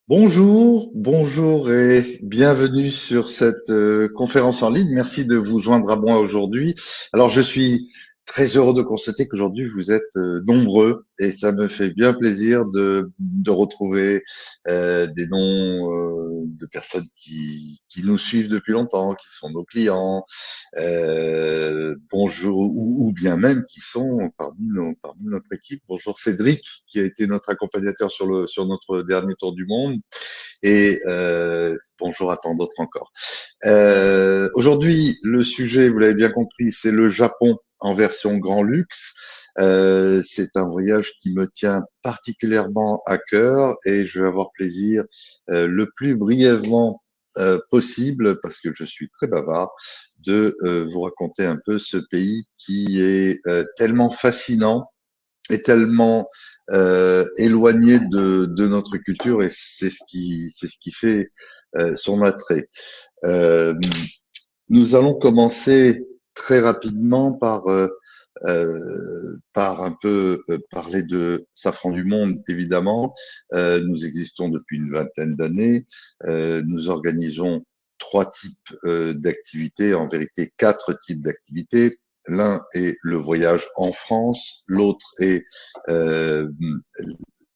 Bonjour, bonjour et bienvenue sur cette conférence en ligne. Merci de vous joindre à moi aujourd'hui. Alors, je suis très heureux de constater qu'aujourd'hui vous êtes nombreux et ça me fait bien plaisir de retrouver des noms de personnes qui nous suivent depuis longtemps, qui sont nos clients, bonjour, ou bien même qui sont parmi notre équipe. Bonjour Cédric, qui a été notre accompagnateur sur notre dernier tour du monde, et bonjour à tant d'autres encore. Aujourd'hui, le sujet, vous l'avez bien compris, c'est le Japon en version grand luxe. C'est un voyage qui me tient particulièrement à cœur et je vais avoir plaisir le plus brièvement possible, parce que je suis très bavard, de vous raconter un peu ce pays qui est tellement fascinant et tellement éloigné de notre culture, et c'est ce qui fait son attrait. Euh, Nous allons commencer très rapidement par un peu parler de Safran du Monde, évidemment. Nous existons depuis une vingtaine d'années. Nous organisons trois types d'activités, en vérité quatre types d'activités. L'un est le voyage en France, l'autre est euh,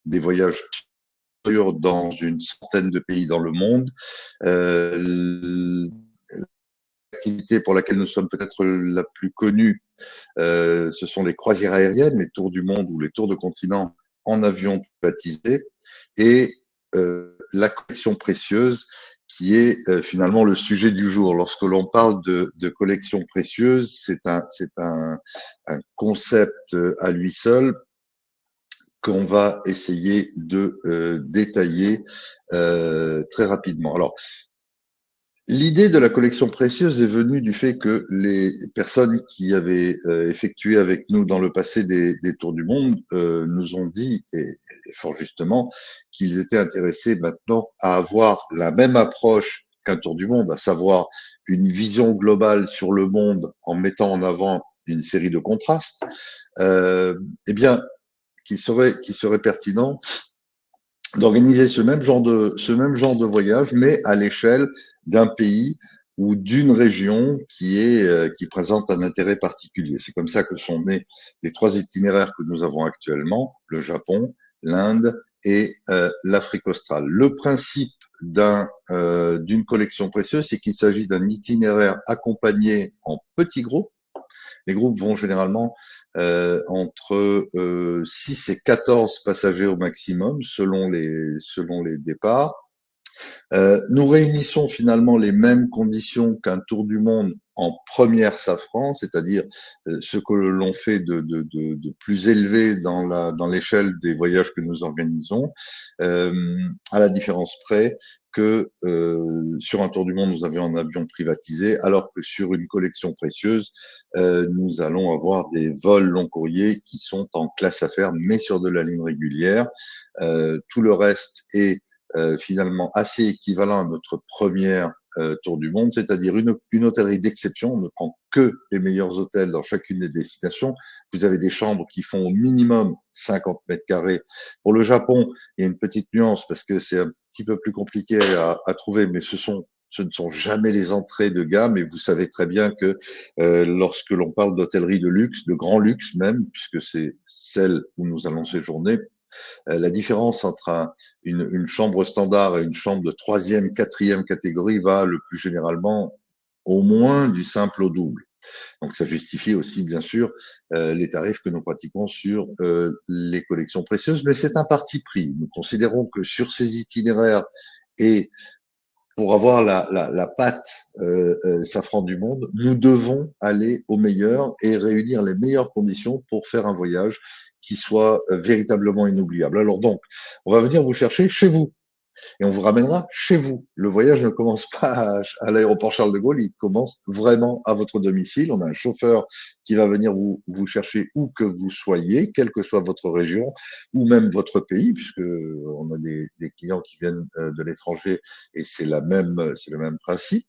des voyages dans une centaine de pays dans le monde. L'activité pour laquelle nous sommes peut-être la plus connue, ce sont les croisières aériennes, les tours du monde ou les tours de continent en avion privatisé, et la collection précieuse, qui est finalement le sujet du jour. Lorsque l'on parle de collection précieuse, c'est un concept à lui seul qu'on va essayer de détailler très rapidement. Alors, l'idée de la collection précieuse est venue du fait que les personnes qui avaient effectué avec nous dans le passé des tours du monde nous ont dit, et fort justement, qu'ils étaient intéressés maintenant à avoir la même approche qu'un tour du monde, à savoir une vision globale sur le monde en mettant en avant une série de contrastes. Eh bien, qu'il serait pertinent d'organiser ce même genre de voyage, mais à l'échelle d'un pays ou d'une région qui présente un intérêt particulier. C'est comme ça que sont nés les trois itinéraires que nous avons actuellement: le Japon, l'Inde et l'Afrique australe. Le principe d'une collection précieuse, c'est qu'il s'agit d'un itinéraire accompagné en petits groupes. Les groupes vont généralement entre 6 et 14 passagers au maximum, selon les départs. Nous réunissons finalement les mêmes conditions qu'un tour du monde en première Safran, c'est-à-dire ce que l'on fait de plus élevé dans l'échelle des voyages que nous organisons, à la différence près que sur un tour du monde, nous avions un avion privatisé, alors que sur une collection précieuse, nous allons avoir des vols long courriers qui sont en classe affaires, mais sur de la ligne régulière. Tout le reste est finalement assez équivalent à notre première tour du monde, c'est-à-dire une hôtellerie d'exception. On ne prend que les meilleurs hôtels dans chacune des destinations. Vous avez des chambres qui font au minimum 50 mètres carrés. Pour le Japon, il y a une petite nuance parce que c'est un petit peu plus compliqué à trouver, mais ce ne sont jamais les entrées de gamme, et vous savez très bien que lorsque l'on parle d'hôtellerie de luxe, de grand luxe même, puisque c'est celle où nous allons séjourner, la différence entre une chambre standard et une chambre de troisième, quatrième catégorie va le plus généralement au moins du simple au double. Donc ça justifie aussi, bien sûr, les tarifs que nous pratiquons sur les collections précieuses, mais c'est un parti pris. Nous considérons que sur ces itinéraires, et pour avoir la patte safran du monde, nous devons aller au meilleur et réunir les meilleures conditions pour faire un voyage qui soit véritablement inoubliable. Alors donc, on va venir vous chercher chez vous et on vous ramènera chez vous. Le voyage ne commence pas à l'aéroport Charles de Gaulle, il commence vraiment à votre domicile. On a un chauffeur qui va venir vous chercher où que vous soyez, quelle que soit votre région ou même votre pays, puisque on a des clients qui viennent de l'étranger, et c'est le même principe.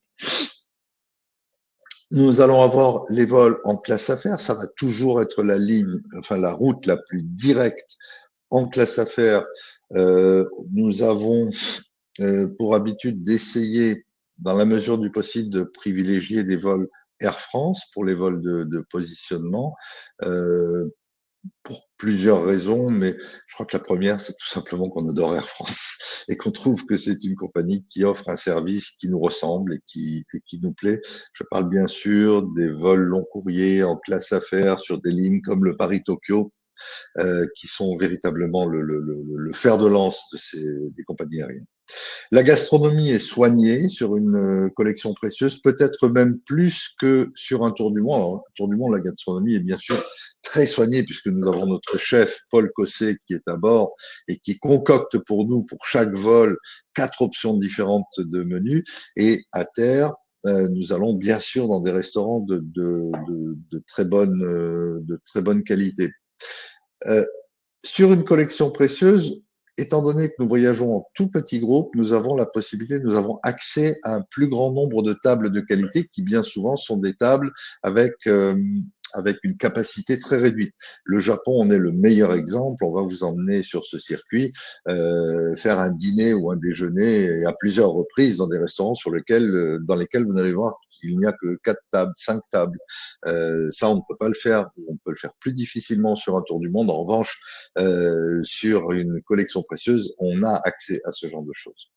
Nous allons avoir les vols en classe affaires. Ça va toujours être la route la plus directe en classe affaires. Nous avons pour habitude d'essayer, dans la mesure du possible, de privilégier des vols Air France pour les vols de positionnement, pour plusieurs raisons, mais je crois que la première, c'est tout simplement qu'on adore Air France et qu'on trouve que c'est une compagnie qui offre un service qui nous ressemble et qui nous plaît. Je parle bien sûr des vols long courriers en classe affaires sur des lignes comme le Paris-Tokyo, qui sont véritablement le fer de lance des compagnies aériennes. La gastronomie est soignée sur une collection précieuse, peut-être même plus que sur un tour du monde. Alors, un tour du monde, la gastronomie est bien sûr très soignée puisque nous avons notre chef Paul Cosset qui est à bord et qui concocte pour nous, pour chaque vol, 4 options différentes de menus. Et à terre, nous allons bien sûr dans des restaurants de très bonne qualité. Euh, sur une collection précieuse, étant donné que nous voyageons en tout petit groupe, nous avons la possibilité, nous avons accès à un plus grand nombre de tables de qualité qui bien souvent sont des tables avec avec une capacité très réduite. Le Japon en est le meilleur exemple. On va vous emmener sur ce circuit, faire un dîner ou un déjeuner à plusieurs reprises dans des restaurants dans lesquels vous allez voir qu'il n'y a que 4 tables, 5 tables. Ça, on ne peut pas le faire. On peut le faire plus difficilement sur un tour du monde. En revanche, sur une collection précieuse, on a accès à ce genre de choses.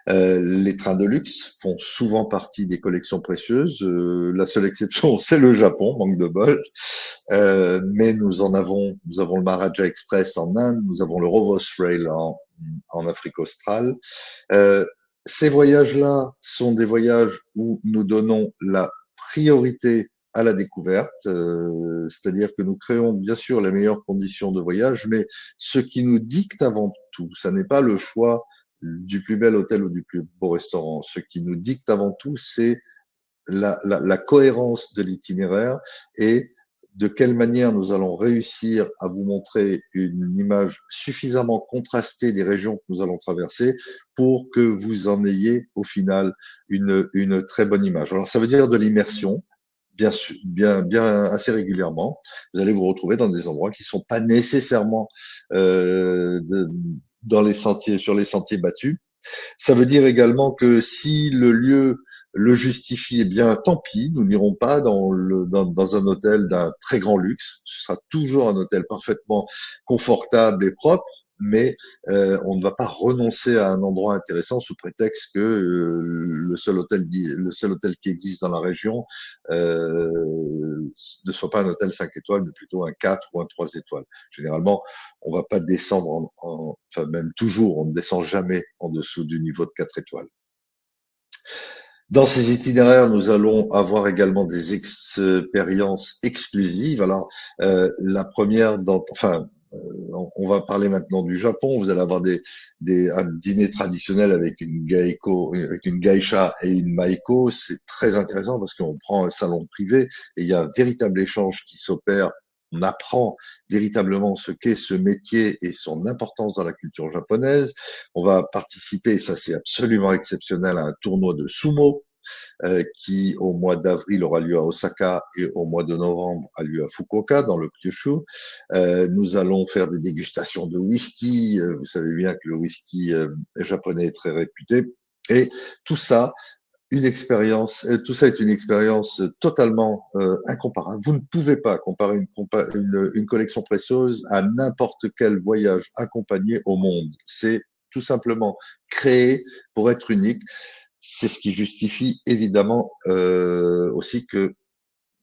Les trains de luxe font souvent partie des collections précieuses. La seule exception, c'est le Japon, manque de bol. Mais nous avons le Maharaja Express en Inde, nous avons le Rovos Rail en Afrique australe. Euh, Ces voyages-là sont des voyages où nous donnons la priorité à la découverte, c'est-à-dire que nous créons bien sûr les meilleures conditions de voyage, mais ce qui nous dicte avant tout, ça n'est pas le choix du plus bel hôtel ou du plus beau restaurant. Ce qui nous dicte avant tout, c'est la cohérence de l'itinéraire et de quelle manière nous allons réussir à vous montrer une image suffisamment contrastée des régions que nous allons traverser pour que vous en ayez au final une très bonne image. Alors ça veut dire de l'immersion, bien assez régulièrement. Vous allez vous retrouver dans des endroits qui sont pas nécessairement dans les sentiers, sur les sentiers battus. Ça veut dire également que si le lieu le justifie, eh bien, tant pis, nous n'irons pas dans un hôtel d'un très grand luxe. Ce sera toujours un hôtel parfaitement confortable et propre, mais on ne va pas renoncer à un endroit intéressant sous prétexte que le seul hôtel qui existe dans la région ne soit pas un hôtel 5 étoiles, mais plutôt un 4 ou un 3 étoiles. Généralement, on va pas descendre enfin même toujours, on ne descend jamais en dessous du niveau de 4 étoiles. Dans ces itinéraires, nous allons avoir également des expériences exclusives. Alors, la première, on va parler maintenant du Japon. Vous allez avoir un dîner traditionnel avec avec une geisha et une maiko. C'est très intéressant parce qu'on prend un salon privé et il y a un véritable échange qui s'opère. On apprend véritablement ce qu'est ce métier et son importance dans la culture japonaise. On va participer, et ça c'est absolument exceptionnel, à un tournoi de sumo qui au mois d'avril aura lieu à Osaka et au mois de novembre a lieu à Fukuoka dans le Kyushu. Nous allons faire des dégustations de whisky. Vous savez bien que le whisky japonais est très réputé. Et tout ça, tout ça est une expérience totalement incomparable. Vous ne pouvez pas comparer une collection précieuse à n'importe quel voyage accompagné au monde. C'est tout simplement créé pour être unique. C'est ce qui justifie évidemment aussi que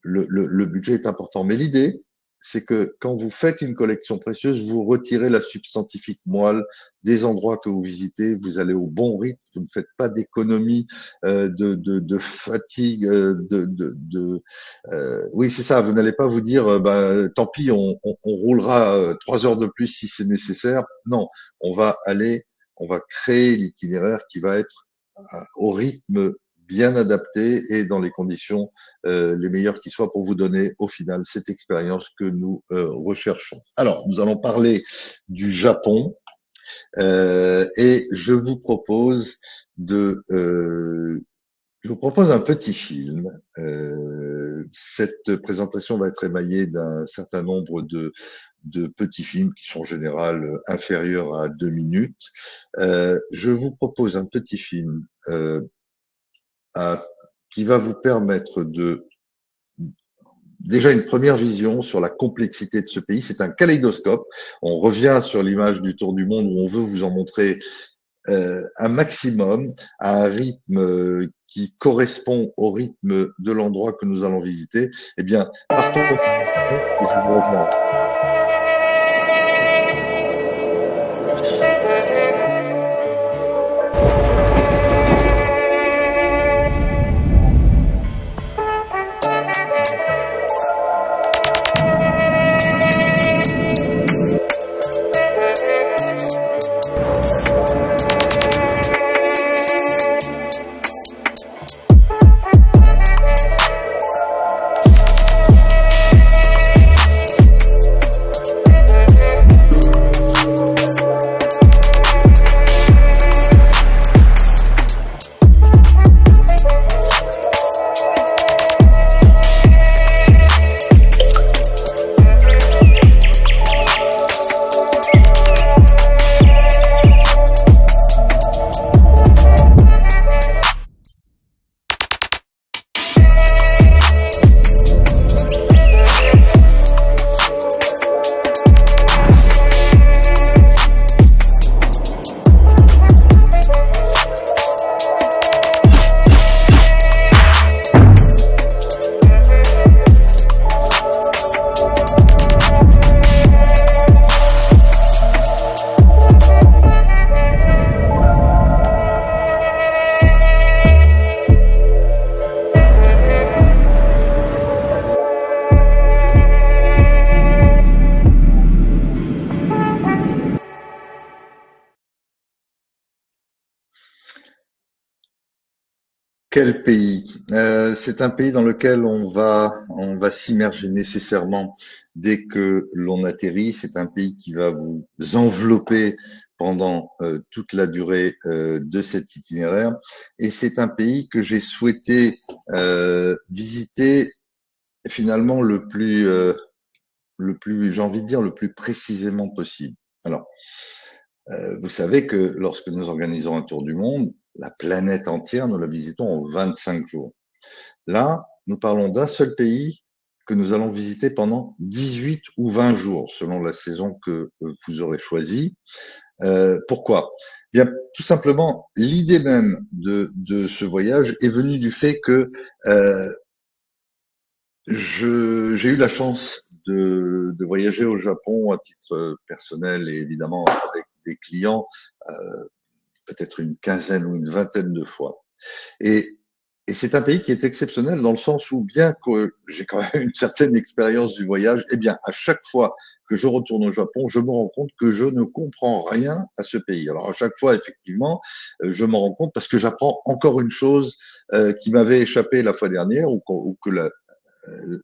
le budget est important. Mais l'idée, c'est que quand vous faites une collection précieuse, vous retirez la substantifique moelle des endroits que vous visitez, vous allez au bon rythme, vous ne faites pas d'économie de fatigue, oui c'est ça, vous n'allez pas vous dire tant pis, on roulera 3 heures de plus si c'est nécessaire. Non, on va aller, on va créer l'itinéraire qui va être au rythme bien adapté et dans les conditions les meilleures qui soient pour vous donner au final cette expérience que nous recherchons. Alors, nous allons parler du Japon et je vous propose un petit film. Cette présentation va être émaillée d'un certain nombre de petits films qui sont en général inférieurs à 2 minutes. Je vous propose un petit film à- qui va vous permettre de déjà une première vision sur la complexité de ce pays. C'est un kaléidoscope. On revient sur l'image du tour du monde où on veut vous en montrer un maximum à un rythme qui correspond au rythme de l'endroit que nous allons visiter. Eh bien, partons et je vous rejoins. Quel pays? C'est un pays dans lequel on va s'immerger nécessairement dès que l'on atterrit. C'est un pays qui va vous envelopper pendant toute la durée de cet itinéraire. Et c'est un pays que j'ai souhaité visiter finalement j'ai envie de dire, le plus précisément possible. Alors, vous savez que lorsque nous organisons un tour du monde, la planète entière, nous la visitons en 25 jours. Là, nous parlons d'un seul pays que nous allons visiter pendant 18 ou 20 jours, selon la saison que vous aurez choisie. Pourquoi? Bien, tout simplement, l'idée même de ce voyage est venue du fait que j'ai eu la chance de voyager au Japon à titre personnel et évidemment avec des clients, euh, peut-être une quinzaine ou une vingtaine de fois. Et, et c'est un pays qui est exceptionnel dans le sens où, bien que j'ai quand même une certaine expérience du voyage, eh bien, à chaque fois que je retourne au Japon, je me rends compte que je ne comprends rien à ce pays. Alors, à chaque fois, effectivement, je m'en rends compte parce que j'apprends encore une chose qui m'avait échappé la fois dernière ou que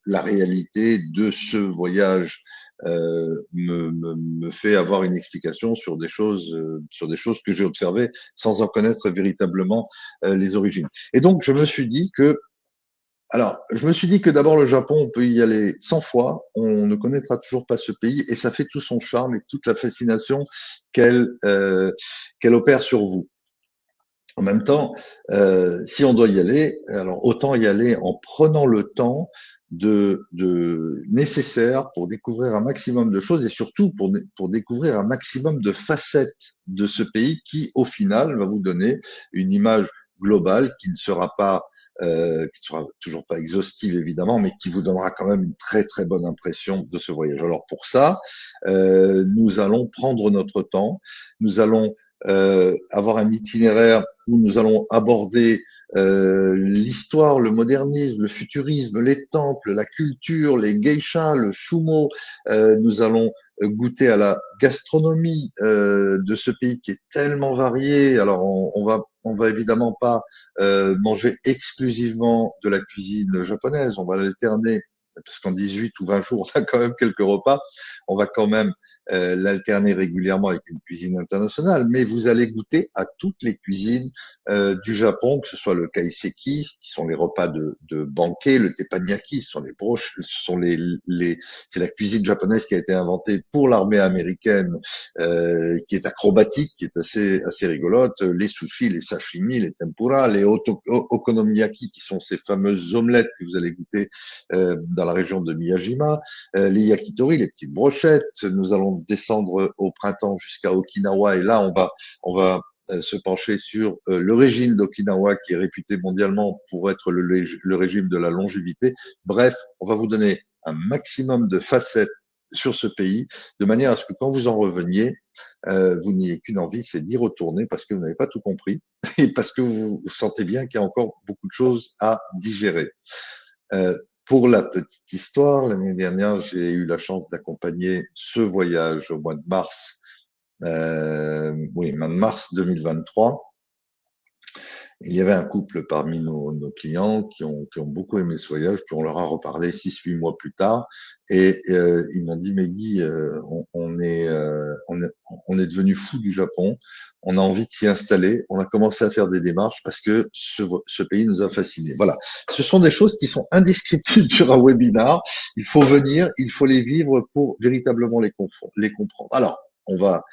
la réalité de ce voyage me fait avoir une explication sur des choses que j'ai observées sans en connaître véritablement les origines. Et donc je me suis dit que d'abord le Japon, on peut y aller 100 fois, on ne connaîtra toujours pas ce pays et ça fait tout son charme et toute la fascination qu'elle opère sur vous. En même temps, si on doit y aller, alors autant y aller en prenant le temps de nécessaire pour découvrir un maximum de choses et surtout pour découvrir un maximum de facettes de ce pays qui, au final, va vous donner une image globale qui ne sera toujours pas exhaustive évidemment, mais qui vous donnera quand même une très très bonne impression de ce voyage. Alors pour ça, nous allons prendre notre temps, nous allons avoir un itinéraire où nous allons aborder l'histoire, le modernisme, le futurisme, les temples, la culture, les geishas, le sumo. Nous allons goûter à la gastronomie de ce pays qui est tellement varié. Alors on va évidemment pas manger exclusivement de la cuisine japonaise. On va l'alterner parce qu'en 18 ou 20 jours, on a quand même quelques repas. On va quand même l'alterner régulièrement avec une cuisine internationale, mais vous allez goûter à toutes les cuisines du Japon, que ce soit le kaiseki, qui sont les repas de banquet, le teppanyaki, ce sont les broches, c'est la cuisine japonaise qui a été inventée pour l'armée américaine, qui est acrobatique, qui est assez rigolote, les sushis, les sashimi, les tempura, les okonomiyaki, qui sont ces fameuses omelettes que vous allez goûter dans la région de Miyajima, les yakitori, les petites brochettes. Nous allons descendre au printemps jusqu'à Okinawa, et là on va se pencher sur le régime d'Okinawa, qui est réputé mondialement pour être le régime de la longévité. Bref, on va vous donner un maximum de facettes sur ce pays, de manière à ce que quand vous en reveniez, vous n'ayez qu'une envie, c'est d'y retourner, parce que vous n'avez pas tout compris et parce que vous sentez bien qu'il y a encore beaucoup de choses à digérer. Pour la petite histoire, l'année dernière, j'ai eu la chance d'accompagner ce voyage au mois de mars, mois de mars 2023. Il y avait un couple parmi nos clients qui ont beaucoup aimé ce voyage, puis on leur a reparlé 6-8 mois plus tard, et ils m'ont dit, mais Guy, on est devenu fou du Japon, on a envie de s'y installer, on a commencé à faire des démarches parce que ce pays nous a fascinés. Voilà, ce sont des choses qui sont indescriptibles sur un webinar. Il faut venir, il faut les vivre pour véritablement les comprendre. Alors, on va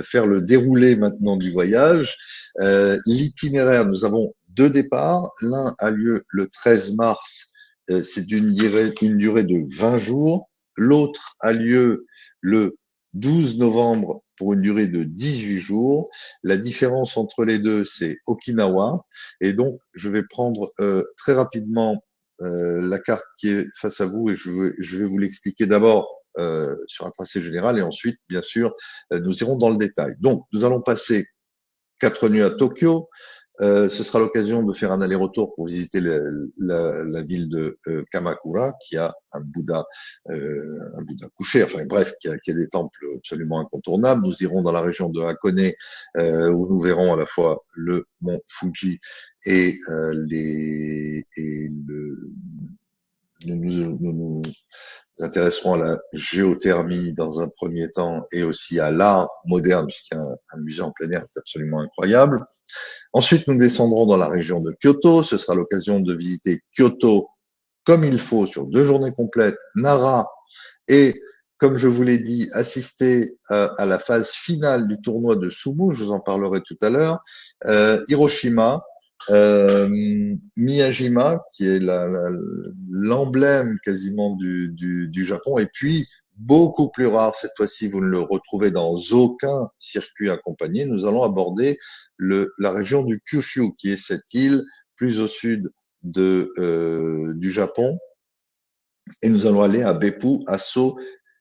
faire le déroulé maintenant du voyage. L'itinéraire, nous avons 2 départs. L'un a lieu le 13 mars, c'est une durée de 20 jours. L'autre a lieu le 12 novembre pour une durée de 18 jours. La différence entre les deux, c'est Okinawa. Et donc, je vais prendre très rapidement la carte qui est face à vous, et je vais vous l'expliquer d'abord sur un tracé général, et ensuite, bien sûr, nous irons dans le détail. Donc, nous allons passer 4 nuits à Tokyo. Ce sera l'occasion de faire un aller-retour pour visiter la ville de Kamakura, qui a un Bouddha couché, enfin bref, qui a des temples absolument incontournables. Nous irons dans la région de Hakone, où nous verrons à la fois le mont Fuji et nous intéresserons à la géothermie dans un premier temps, et aussi à l'art moderne, puisqu'il y a un musée en plein air absolument incroyable. Ensuite, nous descendrons dans la région de Kyoto. Ce sera l'occasion de visiter Kyoto comme il faut sur 2 journées complètes, Nara, et, comme je vous l'ai dit, assister à la phase finale du tournoi de sumo, je vous en parlerai tout à l'heure, Hiroshima, Miyajima, qui est l'emblème quasiment du Japon, et puis, beaucoup plus rare cette fois-ci, vous ne le retrouvez dans aucun circuit accompagné, nous allons aborder la région du Kyushu, qui est cette île plus au sud du Japon, et nous allons aller à Beppu, Asso,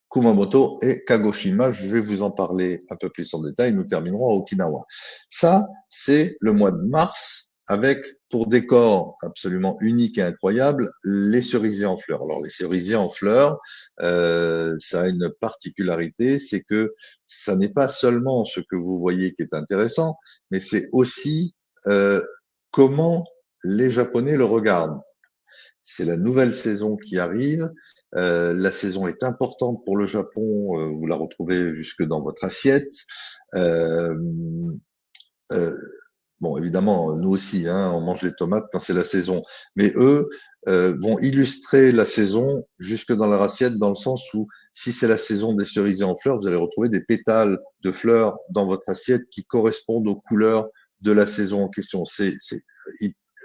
Kumamoto et Kagoshima. Je vais vous en parler un peu plus en détail. Nous terminerons à Okinawa. Ça, c'est le mois de mars, avec pour décor absolument unique et incroyable les cerisiers en fleurs. Alors les cerisiers en fleurs, ça a une particularité, c'est que ça n'est pas seulement ce que vous voyez qui est intéressant, mais c'est aussi comment les Japonais le regardent. C'est la nouvelle saison qui arrive. La saison est importante pour le Japon. Vous la retrouvez jusque dans votre assiette. Euh, euh, bon, évidemment, nous aussi, hein, on mange les tomates quand c'est la saison. Mais eux vont illustrer la saison jusque dans leur assiette, dans le sens où, si c'est la saison des cerisiers en fleurs, vous allez retrouver des pétales de fleurs dans votre assiette qui correspondent aux couleurs de la saison en question.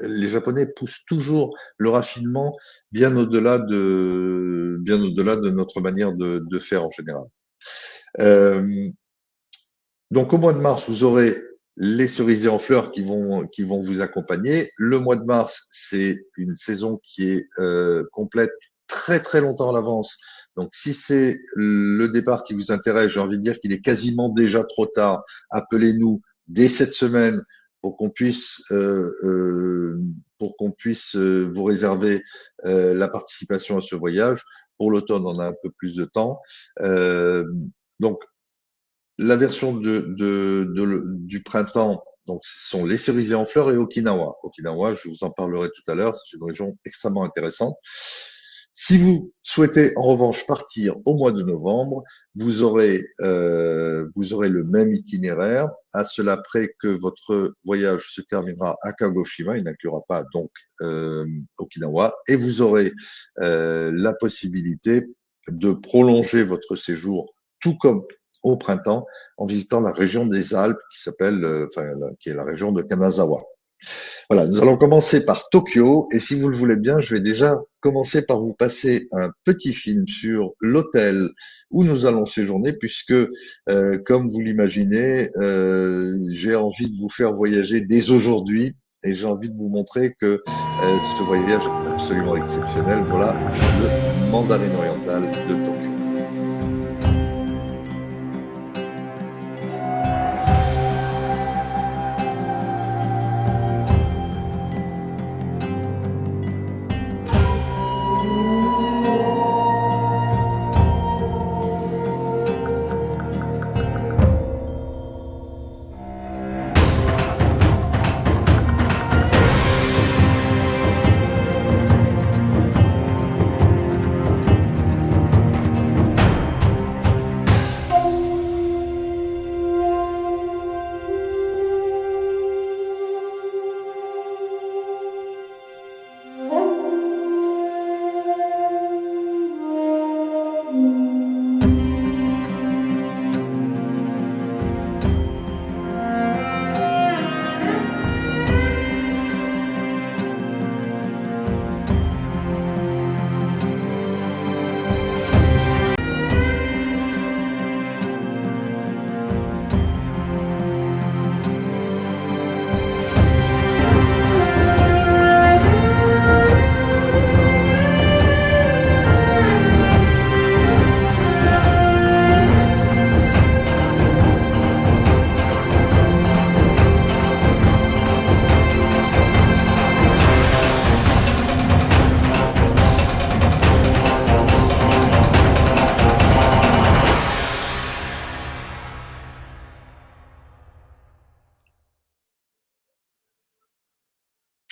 Les Japonais poussent toujours le raffinement bien au-delà de notre manière de faire en général. Donc au mois de mars, vous aurez les cerisiers en fleurs qui vont vous accompagner. Le mois de mars, c'est une saison qui est complète très très longtemps à l'avance. Donc si c'est le départ qui vous intéresse, j'ai envie de dire qu'il est quasiment déjà trop tard. Appelez-nous dès cette semaine pour qu'on puisse vous réserver la participation à ce voyage. Pour l'automne, on a un peu plus de temps. Donc la version du printemps, donc ce sont les cerisiers en fleurs et Okinawa. Okinawa, je vous en parlerai tout à l'heure, c'est une région extrêmement intéressante. Si vous souhaitez en revanche partir au mois de novembre, vous aurez le même itinéraire, à cela près que votre voyage se terminera à Kagoshima, il n'inclura pas donc Okinawa, et vous aurez la possibilité de prolonger votre séjour tout comme au printemps en visitant la région des Alpes qui s'appelle, qui est la région de Kanazawa. Voilà, nous allons commencer par Tokyo et si vous le voulez bien, je vais déjà commencer par vous passer un petit film sur l'hôtel où nous allons séjourner puisque, comme vous l'imaginez, j'ai envie de vous faire voyager dès aujourd'hui et j'ai envie de vous montrer que ce voyage est absolument exceptionnel. Voilà le Mandarin oriental de Tokyo.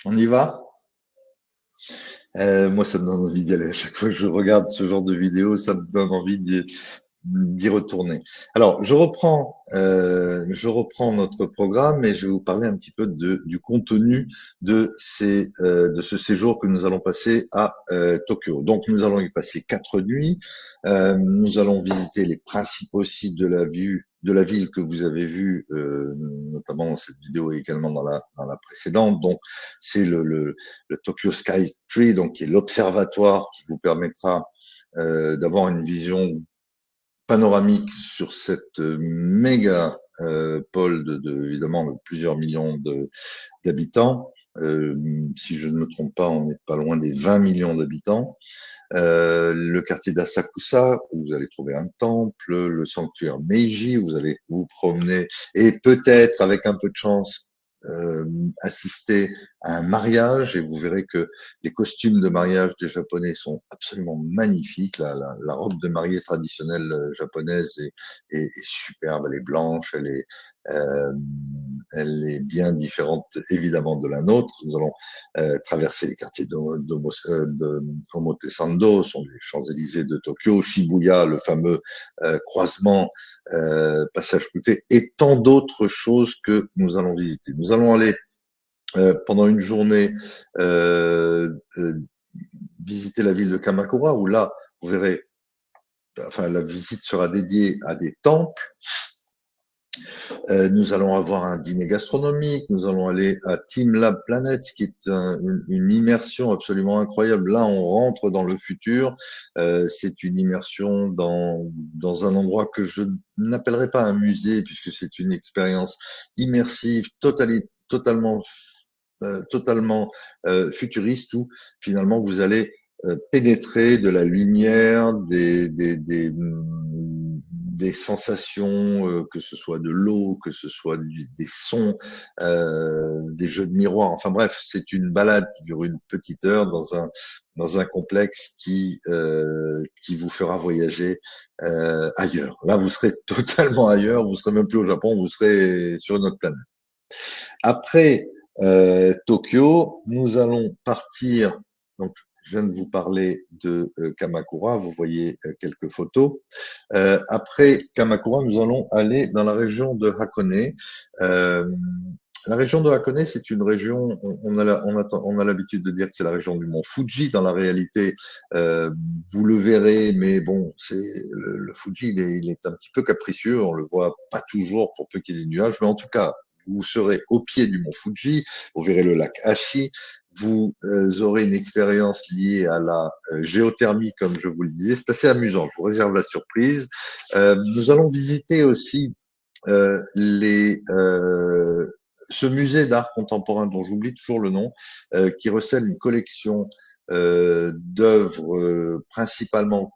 On y va? Moi, ça me donne envie d'y aller. À chaque fois que je regarde ce genre de vidéo, ça me donne envie d'y retourner. Alors, je reprends notre programme et je vais vous parler un petit peu du contenu de ce séjour que nous allons passer à Tokyo. Donc, nous allons y passer 4 nuits. Nous allons visiter les principaux sites de la ville que vous avez vu, notamment dans cette vidéo et également dans la précédente. Donc, c'est le Tokyo Sky Tree, donc qui est l'observatoire qui vous permettra d'avoir une vision panoramique sur cette méga pôle évidemment de plusieurs millions d'habitants. Si je ne me trompe pas, on n'est pas loin des 20 millions d'habitants. Le quartier d'Asakusa, où vous allez trouver un temple, le sanctuaire Meiji, où vous allez vous promener et peut-être, avec un peu de chance, assister à un mariage et vous verrez que les costumes de mariage des Japonais sont absolument magnifiques. La robe de mariée traditionnelle japonaise est superbe, elle est blanche, elle est bien différente évidemment de la nôtre. Nous allons traverser les quartiers d'Omotesando, sont les Champs-Élysées de Tokyo, Shibuya, le fameux croisement passage clouté et tant d'autres choses que nous allons visiter. Nous allons aller pendant une journée visiter la ville de Kamakura où là, vous verrez, enfin la visite sera dédiée à des temples. Nous allons avoir un dîner gastronomique, nous allons aller à Team Lab Planet, qui est une immersion absolument incroyable. Là, on rentre dans le futur. C'est une immersion dans un endroit que je n'appellerai pas un musée, puisque c'est une expérience immersive, totalement futuriste, où finalement vous allez pénétrer de la lumière, des sensations, que ce soit de l'eau, que ce soit des sons, des jeux de miroir. Enfin bref, c'est une balade qui dure une petite heure dans un complexe qui vous fera voyager ailleurs. Là, vous serez totalement ailleurs. Vous serez même plus au Japon. Vous serez sur une autre planète. Après Tokyo, nous allons partir. Donc, je viens de vous parler de Kamakura, vous voyez quelques photos. Après Kamakura, nous allons aller dans la région de Hakone. Euh, la région de Hakone, c'est une région, on a l'habitude de dire que c'est la région du mont Fuji. Dans la réalité, vous le verrez, mais bon, le Fuji, il est un petit peu capricieux. On le voit pas toujours pour peu qu'il y ait des nuages, mais en tout cas, vous serez au pied du mont Fuji, vous verrez le lac Hashi, vous aurez une expérience liée à la géothermie, comme je vous le disais. C'est assez amusant, je vous réserve la surprise. Nous allons visiter aussi ce musée d'art contemporain dont j'oublie toujours le nom, qui recèle une collection d'œuvres principalement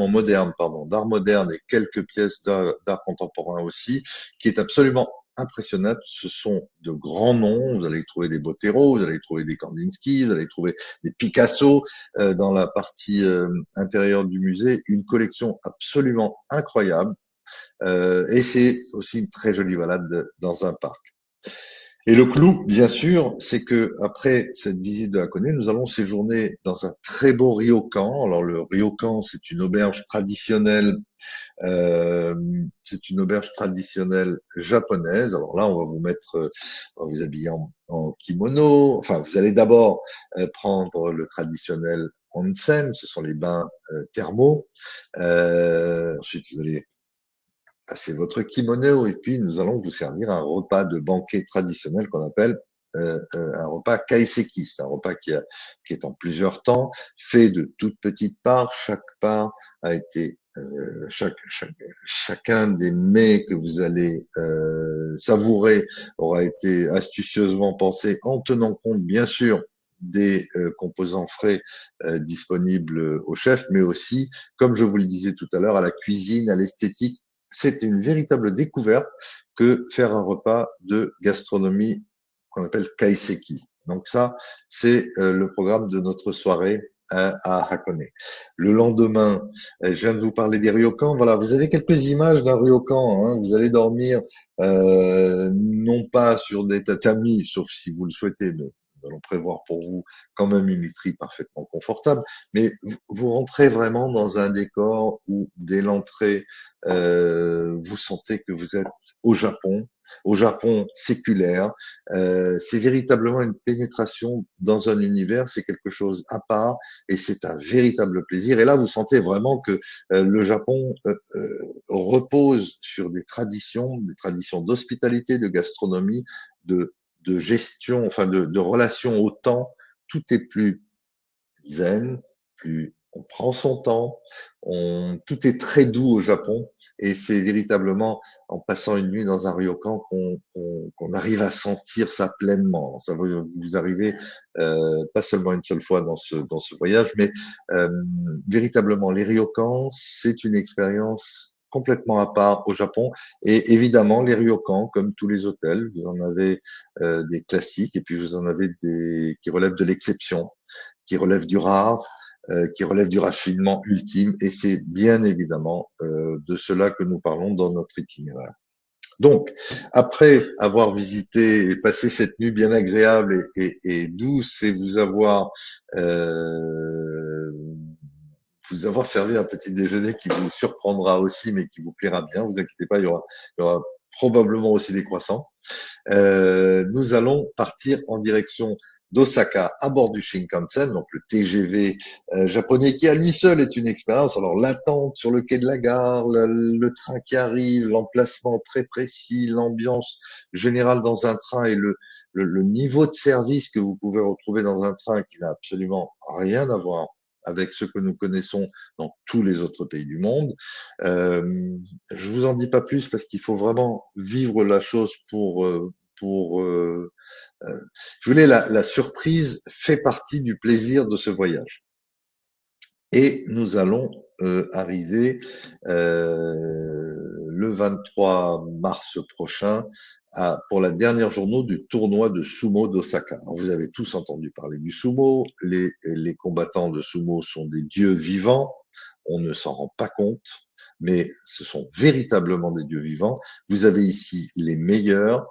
modernes, pardon, d'art moderne et quelques pièces d'art contemporain aussi, qui est absolument impressionnante. Ce sont de grands noms. Vous allez trouver des Botero, vous allez trouver des Kandinsky, vous allez trouver des Picasso dans la partie intérieure du musée. Une collection absolument incroyable. Et c'est aussi une très jolie balade dans un parc. Et le clou, bien sûr, c'est que après cette visite de Hakone, nous allons séjourner dans un très beau ryokan. Alors le ryokan, c'est une auberge traditionnelle japonaise. Alors là, on va vous habiller en kimono. Enfin, vous allez d'abord prendre le traditionnel onsen, ce sont les bains thermaux. Ensuite, vous allez passer votre kimono et puis nous allons vous servir un repas de banquet traditionnel qu'on appelle un repas kaiseki. C'est un repas qui est en plusieurs temps, fait de toutes petites parts. Chaque part a été chacun des mets que vous allez savourer aura été astucieusement pensé en tenant compte, bien sûr, des composants frais disponibles au chef, mais aussi, comme je vous le disais tout à l'heure, à la cuisine, à l'esthétique. C'est une véritable découverte que faire un repas de gastronomie qu'on appelle kaiseki. Donc ça, c'est le programme de notre soirée à Hakone. Le lendemain, je viens de vous parler des ryokans. Voilà, vous avez quelques images d'un ryokan. Hein. Vous allez dormir non pas sur des tatamis, sauf si vous le souhaitez, mais nous allons prévoir pour vous quand même une literie parfaitement confortable. Mais vous rentrez vraiment dans un décor où, dès l'entrée, vous sentez que vous êtes au Japon séculaire. C'est véritablement une pénétration dans un univers, c'est quelque chose à part et c'est un véritable plaisir. Et là, vous sentez vraiment que le Japon repose sur des traditions d'hospitalité, de gastronomie, de gestion, enfin de relations au temps. Tout est plus zen, plus on prend son temps, tout est très doux au Japon et c'est véritablement en passant une nuit dans un ryokan qu'on arrive à sentir ça pleinement. Ça vous arrivez pas seulement une seule fois dans ce voyage, mais véritablement les ryokans, c'est une expérience complètement à part au Japon et évidemment les ryokans comme tous les hôtels, vous en avez des classiques et puis vous en avez des qui relèvent de l'exception, qui relève du rare, qui relève du raffinement ultime, et c'est bien évidemment de cela que nous parlons dans notre itinéraire. Donc, après avoir visité et passé cette nuit bien agréable et douce, et vous avoir servi un petit déjeuner qui vous surprendra aussi, mais qui vous plaira bien, vous inquiétez pas, il y aura probablement aussi des croissants. Nous allons partir en direction d'Osaka à bord du Shinkansen, donc le TGV japonais qui à lui seul est une expérience. Alors l'attente sur le quai de la gare, le train qui arrive, l'emplacement très précis, l'ambiance générale dans un train et le niveau de service que vous pouvez retrouver dans un train qui n'a absolument rien à voir avec ce que nous connaissons dans tous les autres pays du monde. Je vous en dis pas plus parce qu'il faut vraiment vivre la chose je voulais la surprise fait partie du plaisir de ce voyage. Et nous allons arriver le 23 mars prochain pour la dernière journée du tournoi de sumo d'Osaka. Vous avez tous entendu parler du sumo. Les combattants de sumo sont des dieux vivants. On ne s'en rend pas compte, mais ce sont véritablement des dieux vivants. Vous avez ici les meilleurs.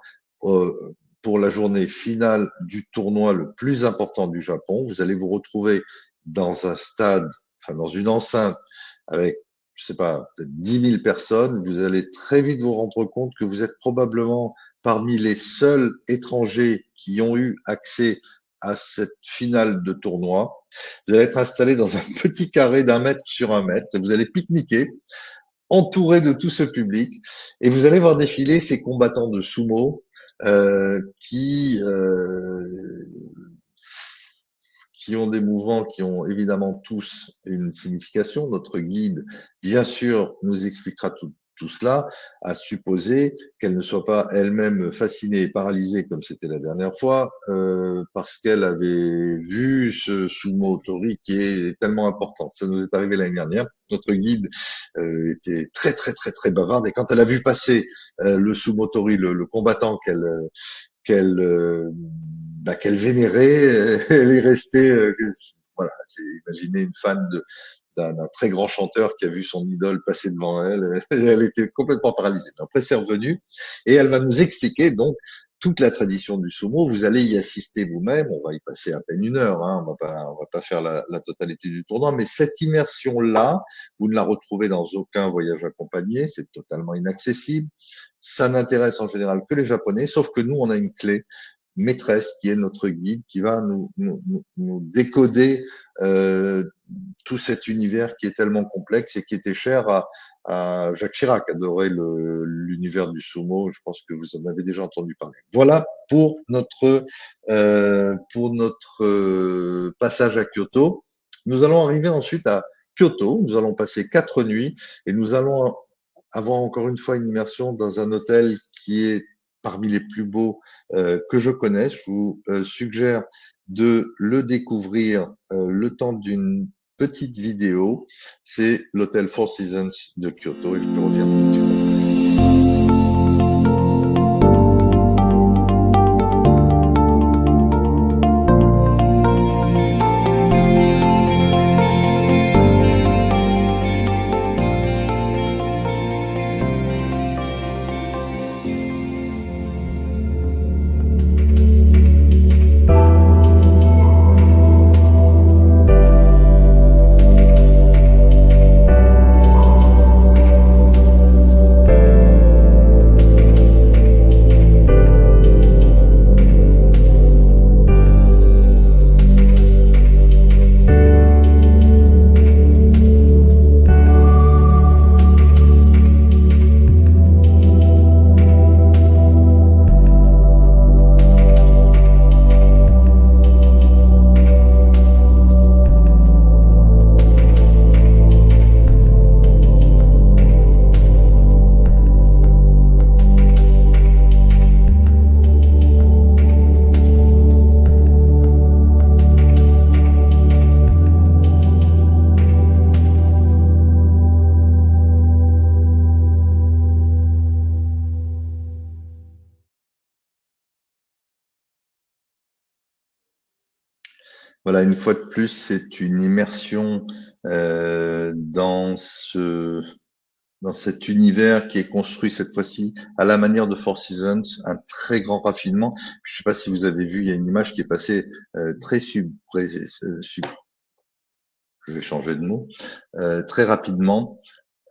pour la journée finale du tournoi le plus important du Japon. Vous allez vous retrouver dans un stade, enfin dans une enceinte avec, je sais pas, peut-être 10 000 personnes. Vous allez très vite vous rendre compte que vous êtes probablement parmi les seuls étrangers qui ont eu accès à cette finale de tournoi. Vous allez être installé dans un petit carré d'1 mètre sur 1 mètre et vous allez pique-niquer entouré de tout ce public, et vous allez voir défiler ces combattants de sumo qui ont des mouvements qui ont évidemment tous une signification. Notre guide, bien sûr, nous expliquera tout cela, à supposer qu'elle ne soit pas elle-même fascinée et paralysée comme c'était la dernière fois, parce qu'elle avait vu ce sumo tori qui est tellement important. Ça nous est arrivé l'année dernière. Notre guide était très bavarde, et quand elle a vu passer le sumo tori, le combattant qu'elle vénérait, elle est restée, voilà, c'est imaginer une fan d'un très grand chanteur qui a vu son idole passer devant elle, elle était complètement paralysée. Mais après, c'est revenu, et elle va nous expliquer donc toute la tradition du sumo. Vous allez y assister vous-même, on va y passer à peine 1 heure, hein, on va pas faire la totalité du tournoi, mais cette immersion-là, vous ne la retrouvez dans aucun voyage accompagné, c'est totalement inaccessible. Ça n'intéresse en général que les Japonais, sauf que nous, on a une clé maîtresse qui est notre guide, qui va nous décoder tout cet univers qui est tellement complexe et qui était cher à Jacques Chirac, adorait l'univers du sumo. Je pense que vous en avez déjà entendu parler. Voilà pour notre passage à Kyoto. Nous allons arriver ensuite à Kyoto. Nous allons passer 4 nuits et nous allons avoir encore une fois une immersion dans un hôtel qui est parmi les plus beaux que je connaisse. Je vous suggère de le découvrir le temps d'une petite vidéo. C'est l'hôtel Four Seasons de Kyoto, et je te reviens tout de suite. Voilà, une fois de plus, c'est une immersion dans cet univers qui est construit cette fois-ci à la manière de Four Seasons, un très grand raffinement. Je ne sais pas si vous avez vu, il y a une image qui est passée très je vais changer de mot, très rapidement.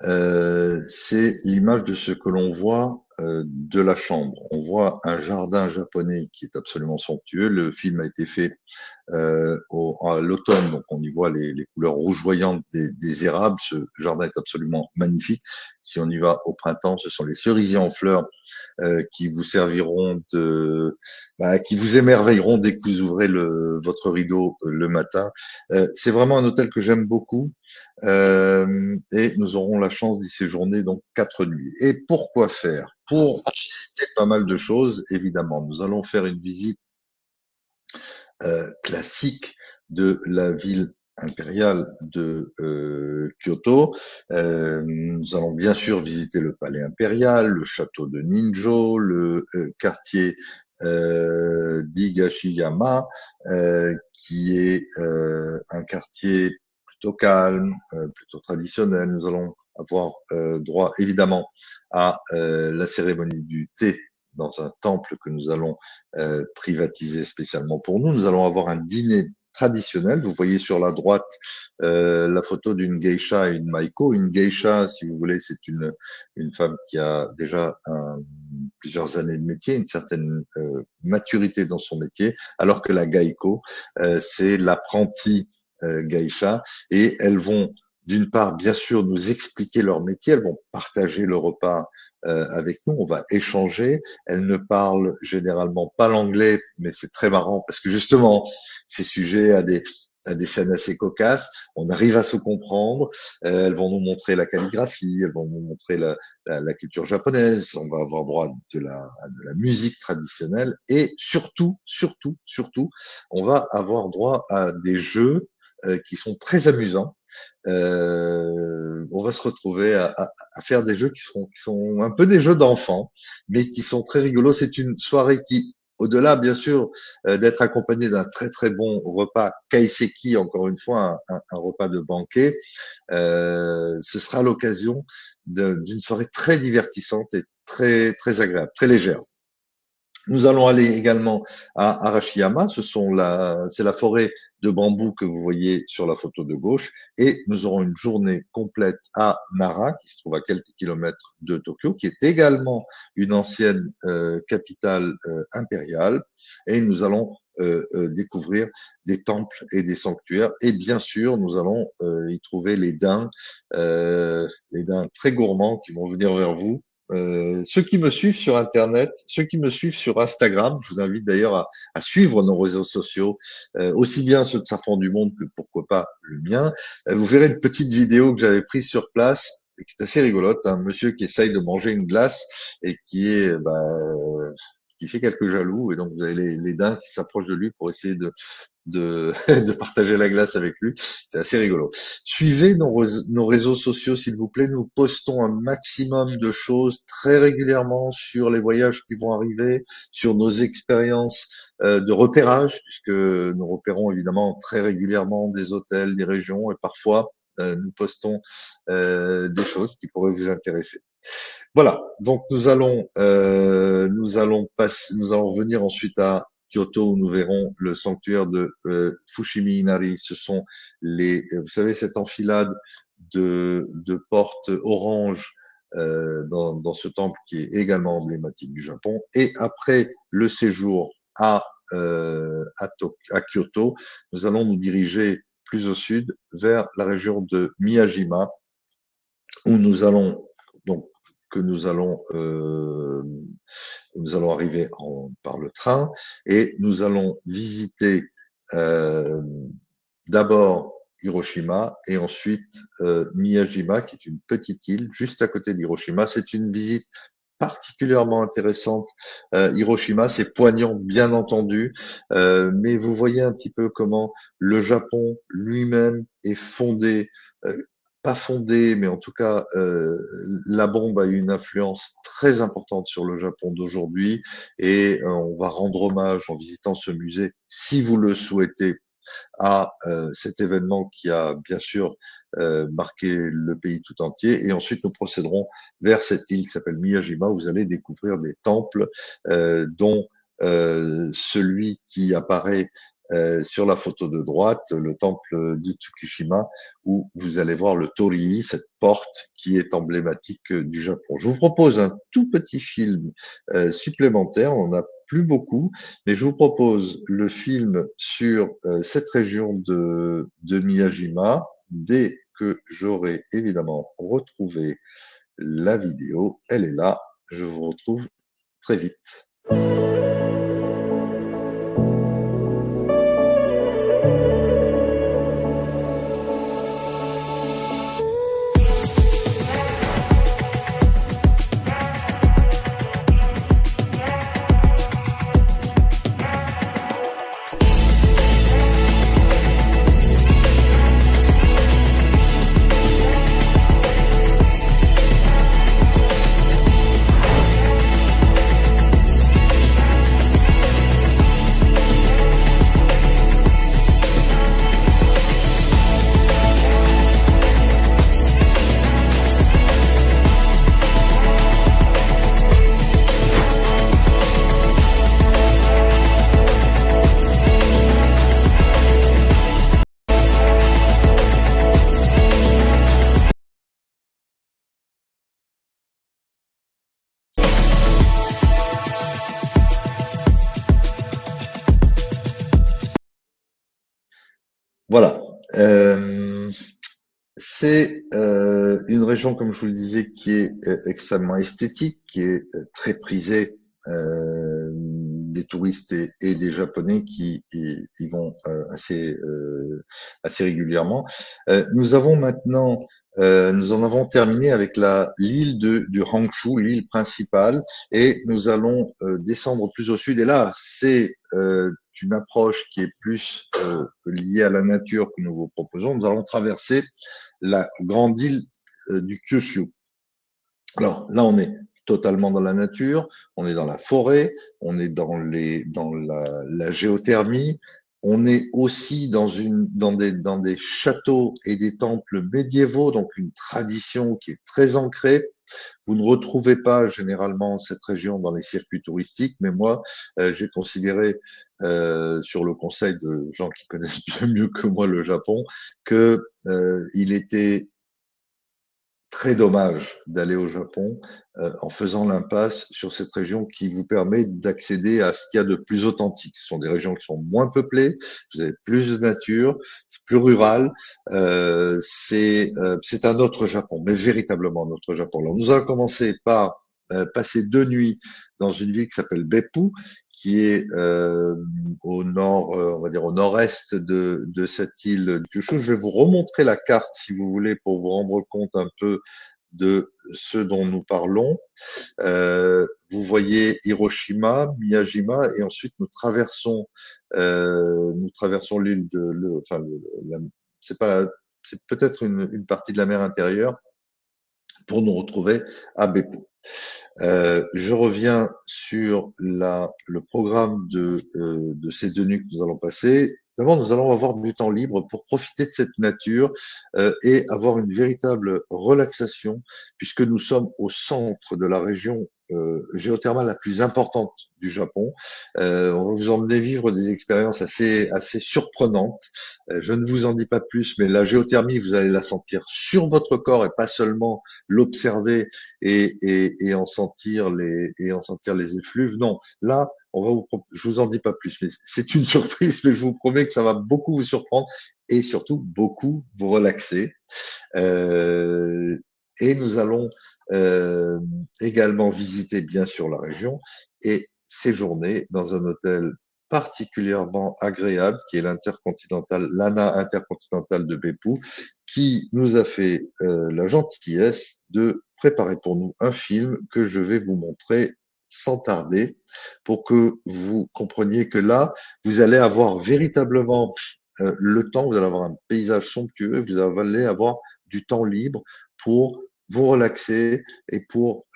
C'est l'image de ce que l'on voit de la chambre. On voit un jardin japonais qui est absolument somptueux. Le film a été fait à l'automne, donc on y voit les couleurs rougeoyantes des érables. Ce jardin est absolument magnifique. Si on y va au printemps, ce sont les cerisiers en fleurs qui vous serviront qui vous émerveilleront dès que vous ouvrez votre rideau le matin. C'est vraiment un hôtel que j'aime beaucoup, et nous aurons la chance d'y séjourner donc 4 nuits. Et pourquoi faire? Pour visiter pas mal de choses, évidemment. Nous allons faire une visite classique de la ville impériale de Kyoto. Nous allons bien sûr visiter le palais impérial, le château de Ninjo, le quartier d'Higashiyama, qui est un quartier plutôt calme, plutôt traditionnel. Nous allons avoir droit évidemment à la cérémonie du thé dans un temple que nous allons privatiser spécialement pour nous. Nous allons avoir un dîner traditionnel. Vous voyez sur la droite la photo d'une geisha et une maiko. Une geisha, si vous voulez, c'est une femme qui a déjà plusieurs années de métier, une certaine maturité dans son métier, alors que la gaiko, c'est l'apprenti geisha, et elles vont d'une part, bien sûr, nous expliquer leur métier. Elles vont partager le repas avec nous. On va échanger. Elles ne parlent généralement pas l'anglais, mais c'est très marrant parce que justement, c'est sujet à des scènes assez cocasses. On arrive à se comprendre. Elles vont nous montrer la calligraphie. Elles vont nous montrer la culture japonaise. On va avoir droit de la musique traditionnelle et surtout, on va avoir droit à des jeux qui sont très amusants. On va se retrouver à faire des jeux qui sont un peu des jeux d'enfants, mais qui sont très rigolos. C'est une soirée qui, au-delà bien sûr d'être accompagnée d'un très très bon repas kaiseki, encore une fois un repas de banquet, ce sera l'occasion d'une soirée très divertissante et très très agréable, très légère. Nous allons aller également à Arashiyama, c'est la forêt de bambou que vous voyez sur la photo de gauche, et nous aurons une journée complète à Nara, qui se trouve à quelques kilomètres de Tokyo, qui est également une ancienne capitale impériale, et nous allons découvrir des temples et des sanctuaires, et bien sûr, nous allons y trouver les daims très gourmands qui vont venir vers vous. Ceux qui me suivent sur Internet, ceux qui me suivent sur Instagram, je vous invite d'ailleurs à suivre nos réseaux sociaux, aussi bien ceux de Safran du Monde que pourquoi pas le mien. Vous verrez une petite vidéo que j'avais prise sur place et qui est assez rigolote. Un monsieur qui essaye de manger une glace et qui fait quelques jaloux, et donc vous avez les daims qui s'approchent de lui pour essayer de partager la glace avec lui. C'est assez rigolo. Suivez nos réseaux sociaux, s'il vous plaît. Nous postons un maximum de choses très régulièrement sur les voyages qui vont arriver, sur nos expériences de repérage, puisque nous repérons évidemment très régulièrement des hôtels, des régions, et parfois nous postons des choses qui pourraient vous intéresser. Voilà, donc nous allons venir ensuite à Kyoto, où nous verrons le sanctuaire de Fushimi Inari. Ce sont vous savez, cette enfilade de portes oranges dans ce temple qui est également emblématique du Japon. Et après le séjour à Kyoto, nous allons nous diriger plus au sud vers la région de Miyajima, où nous allons arriver par le train, et nous allons visiter d'abord Hiroshima et ensuite Miyajima, qui est une petite île juste à côté d'Hiroshima. C'est une visite particulièrement intéressante. Hiroshima, c'est poignant, bien entendu, mais vous voyez un petit peu comment le Japon lui-même est fondé, pas fondé, mais en tout cas, la bombe a eu une influence très importante sur le Japon d'aujourd'hui, et on va rendre hommage en visitant ce musée, si vous le souhaitez, à cet événement qui a bien sûr marqué le pays tout entier. Et ensuite, nous procéderons vers cette île qui s'appelle Miyajima, où vous allez découvrir des temples, dont celui qui apparaît sur la photo de droite, le temple d'Itsukishima, où vous allez voir le torii, cette porte qui est emblématique du Japon. Je vous propose un tout petit film supplémentaire, on en a plus beaucoup, mais je vous propose le film sur cette région de Miyajima, dès que j'aurai évidemment retrouvé la vidéo. Elle est là, je vous retrouve très vite. Voilà. C'est une région, comme je vous le disais, qui est extrêmement esthétique, qui est très prisée des touristes et des Japonais qui y vont assez régulièrement. Nous avons maintenant, nous en avons terminé avec l'île du Honshu, l'île principale, et nous allons descendre plus au sud. Et là, c'est une approche qui est plus liée à la nature que nous vous proposons. Nous allons traverser la grande île du Kyushu. Alors là, on est totalement dans la nature, on est dans la forêt, on est dans la géothermie, on est aussi dans des châteaux et des temples médiévaux, donc une tradition qui est très ancrée. Vous ne retrouvez pas généralement cette région dans les circuits touristiques, mais moi, j'ai considéré, sur le conseil de gens qui connaissent bien mieux que moi le Japon, que il était très dommage d'aller au Japon en faisant l'impasse sur cette région qui vous permet d'accéder à ce qu'il y a de plus authentique. Ce sont des régions qui sont moins peuplées, vous avez plus de nature, c'est plus rural. C'est un autre Japon, mais véritablement un autre Japon. Alors nous allons commencer par passer 2 nuits dans une ville qui s'appelle Beppu, qui est au nord, on va dire au nord-est de cette île de Kyushu. Je vais vous remontrer la carte si vous voulez pour vous rendre compte un peu de ce dont nous parlons. Vous voyez Hiroshima, Miyajima, et ensuite nous traversons l'île c'est pas, c'est peut-être une partie de la mer intérieure pour nous retrouver à Beppu. Je reviens sur le programme de ces 2 nuits que nous allons passer. D'abord, nous allons avoir du temps libre pour profiter de cette nature et avoir une véritable relaxation, puisque nous sommes au centre de la région géothermale la plus importante du Japon. On va vous emmener vivre des expériences assez surprenantes. Je ne vous en dis pas plus, mais la géothermie, vous allez la sentir sur votre corps et pas seulement l'observer et en sentir les effluves. Non, là, je vous en dis pas plus, mais c'est une surprise, mais je vous promets que ça va beaucoup vous surprendre et surtout beaucoup vous relaxer. Euh, et nous allons également visiter bien sûr la région et séjourner dans un hôtel particulièrement agréable qui est l'ANA Intercontinental de Beppu, qui nous a fait la gentillesse de préparer pour nous un film que je vais vous montrer sans tarder pour que vous compreniez que là, vous allez avoir véritablement le temps, vous allez avoir un paysage somptueux, vous allez avoir du temps libre pour vous relaxer et pour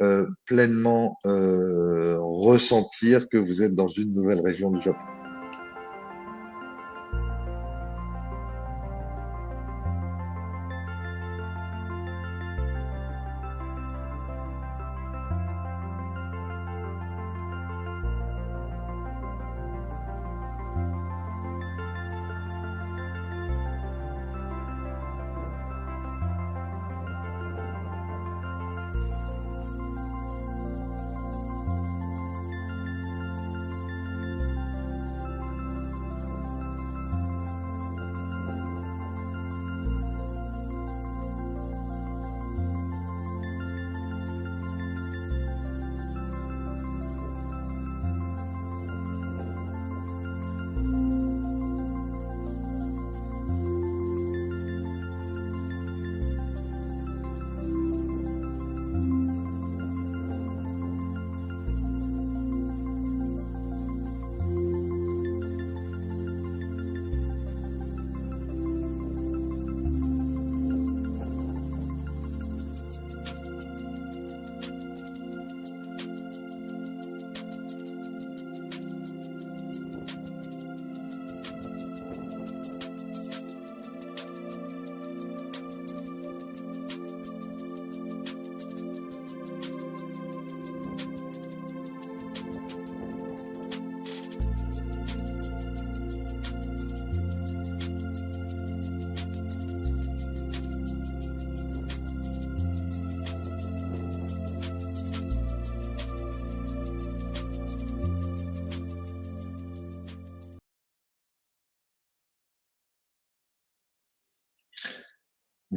pleinement ressentir que vous êtes dans une nouvelle région du Japon.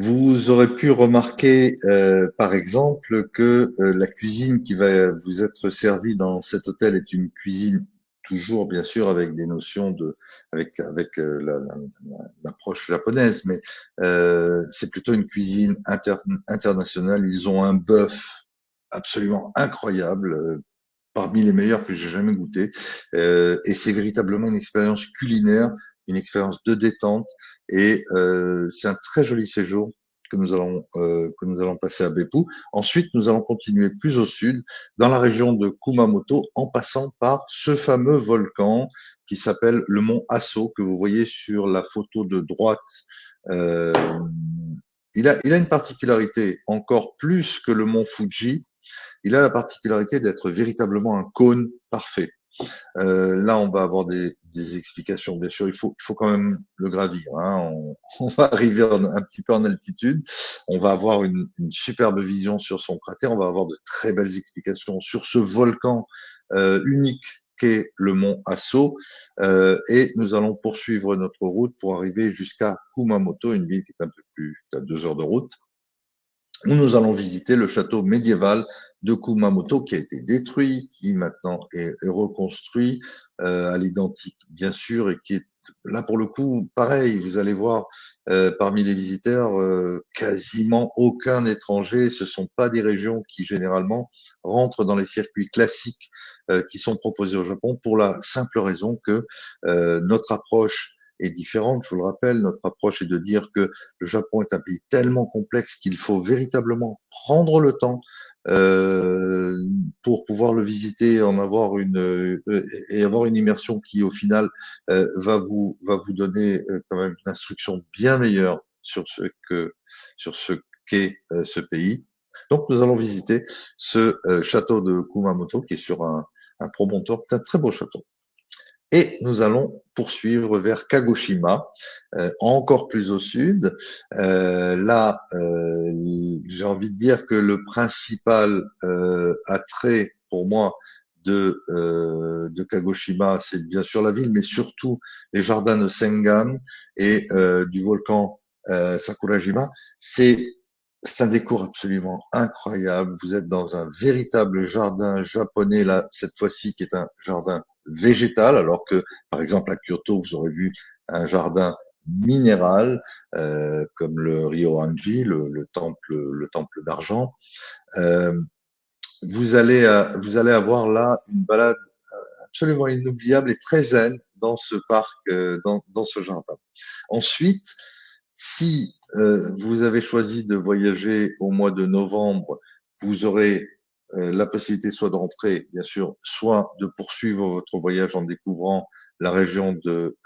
Vous aurez pu remarquer, par exemple, que la cuisine qui va vous être servie dans cet hôtel est une cuisine toujours, bien sûr, avec des notions de, l'approche japonaise, mais c'est plutôt une cuisine internationale. Ils ont un bœuf absolument incroyable, parmi les meilleurs que j'ai jamais goûté, et c'est véritablement une expérience culinaire, une expérience de détente, et c'est un très joli séjour que nous allons passer à Beppu. Ensuite, nous allons continuer plus au sud, dans la région de Kumamoto, en passant par ce fameux volcan qui s'appelle le mont Aso, que vous voyez sur la photo de droite. Euh, il a une particularité encore plus que le mont Fuji. Il a la particularité d'être véritablement un cône parfait. Là, on va avoir des explications. Bien sûr, il faut quand même le gravir. Hein. On va arriver un petit peu en altitude. On va avoir une superbe vision sur son cratère. On va avoir de très belles explications sur ce volcan unique qu'est le mont Aso. Et nous allons poursuivre notre route pour arriver jusqu'à Kumamoto, une ville qui est un peu plus à 2 heures de route, où nous allons visiter le château médiéval de Kumamoto qui a été détruit, qui maintenant est reconstruit à l'identique bien sûr, et qui est là pour le coup pareil. Vous allez voir parmi les visiteurs quasiment aucun étranger. Ce sont pas des régions qui généralement rentrent dans les circuits classiques qui sont proposés au Japon, pour la simple raison que notre approche est différente. Je vous le rappelle, notre approche est de dire que le Japon est un pays tellement complexe qu'il faut véritablement prendre le temps pour pouvoir le visiter, en avoir et avoir une immersion qui, au final, va vous donner quand même une instruction bien meilleure sur ce qu'est ce pays. Donc, nous allons visiter ce château de Kumamoto qui est sur un promontoire, c'est un très beau château. Et nous allons poursuivre vers Kagoshima, encore plus au sud. Là, j'ai envie de dire que le principal attrait pour moi de Kagoshima, c'est bien sûr la ville, mais surtout les jardins de Sengan et du volcan Sakurajima. C'est un décor absolument incroyable. Vous êtes dans un véritable jardin japonais, là, cette fois-ci, qui est un jardin végétal, alors que, par exemple, à Kyoto, vous aurez vu un jardin minéral, comme le Ryoanji, le temple d'argent. Euh, vous allez avoir là une balade absolument inoubliable et très zen dans ce parc, dans ce jardin. Ensuite, si vous avez choisi de voyager au mois de novembre, vous aurez la possibilité soit de rentrer, bien sûr, soit de poursuivre votre voyage en découvrant la région de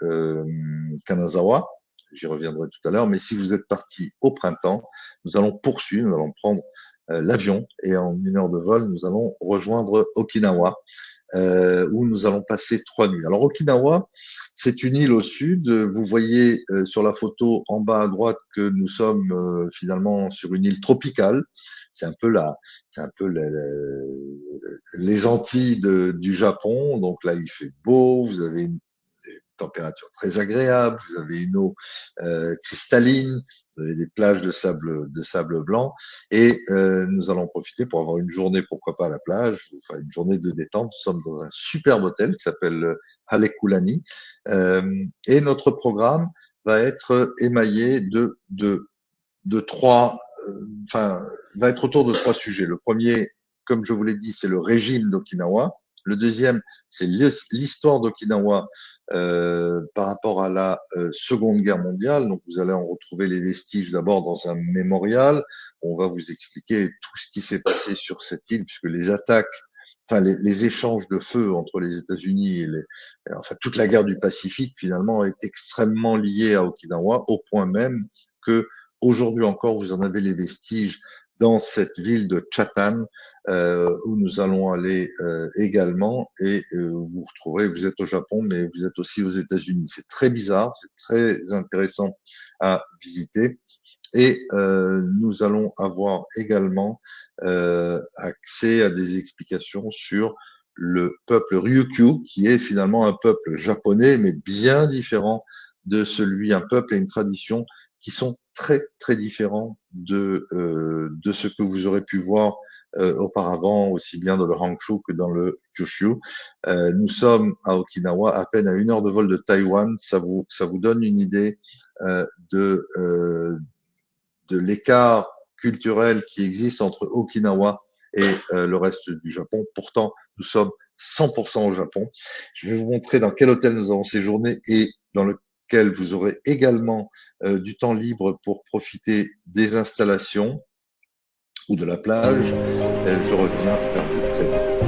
Kanazawa. J'y reviendrai tout à l'heure. Mais si vous êtes parti au printemps, nous allons poursuivre, nous allons prendre l'avion, et en 1 heure de vol, nous allons rejoindre Okinawa, où nous allons passer 3 nuits. Alors Okinawa, c'est une île au sud. Vous voyez sur la photo en bas à droite que nous sommes finalement sur une île tropicale. C'est un peu les Antilles du Japon. Donc là, il fait beau. Vous avez une température très agréable. Vous avez une eau cristalline. Vous avez des plages de sable blanc, et nous allons profiter pour avoir une journée, pourquoi pas à la plage, enfin une journée de détente. Nous sommes dans un superbe hôtel qui s'appelle Halekulani, et notre programme va être émaillé de trois, enfin, va être autour de 3 sujets. Le premier, comme je vous l'ai dit, c'est le régime d'Okinawa. Le deuxième, c'est l'histoire d'Okinawa par rapport à la Seconde Guerre mondiale. Donc, vous allez en retrouver les vestiges d'abord dans un mémorial. On va vous expliquer tout ce qui s'est passé sur cette île, puisque les attaques, enfin les échanges de feu entre les États-Unis et enfin toute la guerre du Pacifique finalement est extrêmement liée à Okinawa, au point même que aujourd'hui encore vous en avez les vestiges dans cette ville de Chatham, où nous allons aller également, et vous retrouverez, vous êtes au Japon, mais vous êtes aussi aux États-Unis. C'est très bizarre, c'est très intéressant à visiter. Et nous allons avoir également accès à des explications sur le peuple Ryukyu, qui est finalement un peuple japonais, mais bien différent de celui, un peuple et une tradition qui sont très très différents de ce que vous aurez pu voir auparavant, aussi bien dans le Hangzhou que dans le Kyushu. Nous sommes à Okinawa, à peine à 1 heure de vol de Taïwan. Ça vous donne une idée euh, de, euh, de l'écart culturel qui existe entre Okinawa et le reste du Japon. Pourtant, nous sommes 100% au Japon. Je vais vous montrer dans quel hôtel nous avons séjourné et dans lequel vous aurez également du temps libre pour profiter des installations ou de la plage. Je reviens vers vous très vite.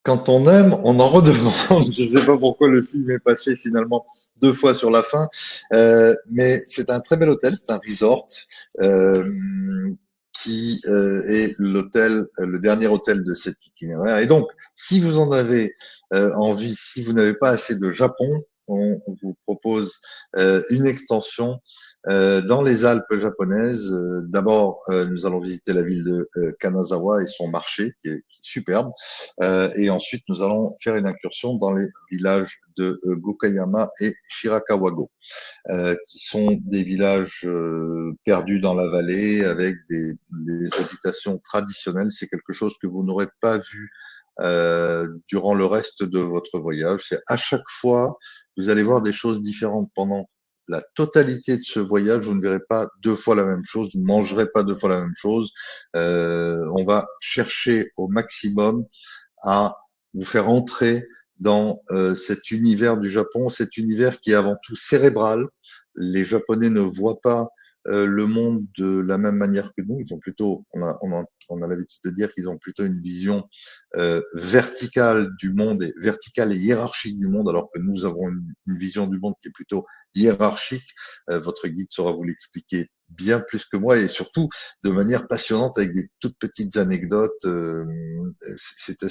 Quand on aime, on en redemande. Je ne sais pas pourquoi le film est passé finalement 2 fois sur la fin, mais c'est un très bel hôtel, c'est un resort euh, qui est l'hôtel, le dernier hôtel de cet itinéraire. Et donc, si vous en avez envie, si vous n'avez pas assez de Japon, on vous propose une extension dans les Alpes japonaises. D'abord, nous allons visiter la ville de Kanazawa et son marché qui est superbe. Et ensuite, nous allons faire une incursion dans les villages de Gokayama et Shirakawago, qui sont des villages perdus dans la vallée avec des habitations traditionnelles. C'est quelque chose que vous n'aurez pas vu durant le reste de votre voyage. C'est à chaque fois, vous allez voir des choses différentes pendant la totalité de ce voyage. Vous ne verrez pas 2 fois la même chose, vous ne mangerez pas 2 fois la même chose. On va chercher au maximum à vous faire entrer dans cet univers du Japon, cet univers qui est avant tout cérébral. Les Japonais ne voient pas le monde de la même manière que nous. Ils ont plutôt, on a l'habitude de dire qu'ils ont plutôt une vision verticale du monde, et verticale et hiérarchique du monde, alors que nous avons une vision du monde qui est plutôt hiérarchique. Votre guide saura vous l'expliquer bien plus que moi et surtout de manière passionnante avec des toutes petites anecdotes. C'est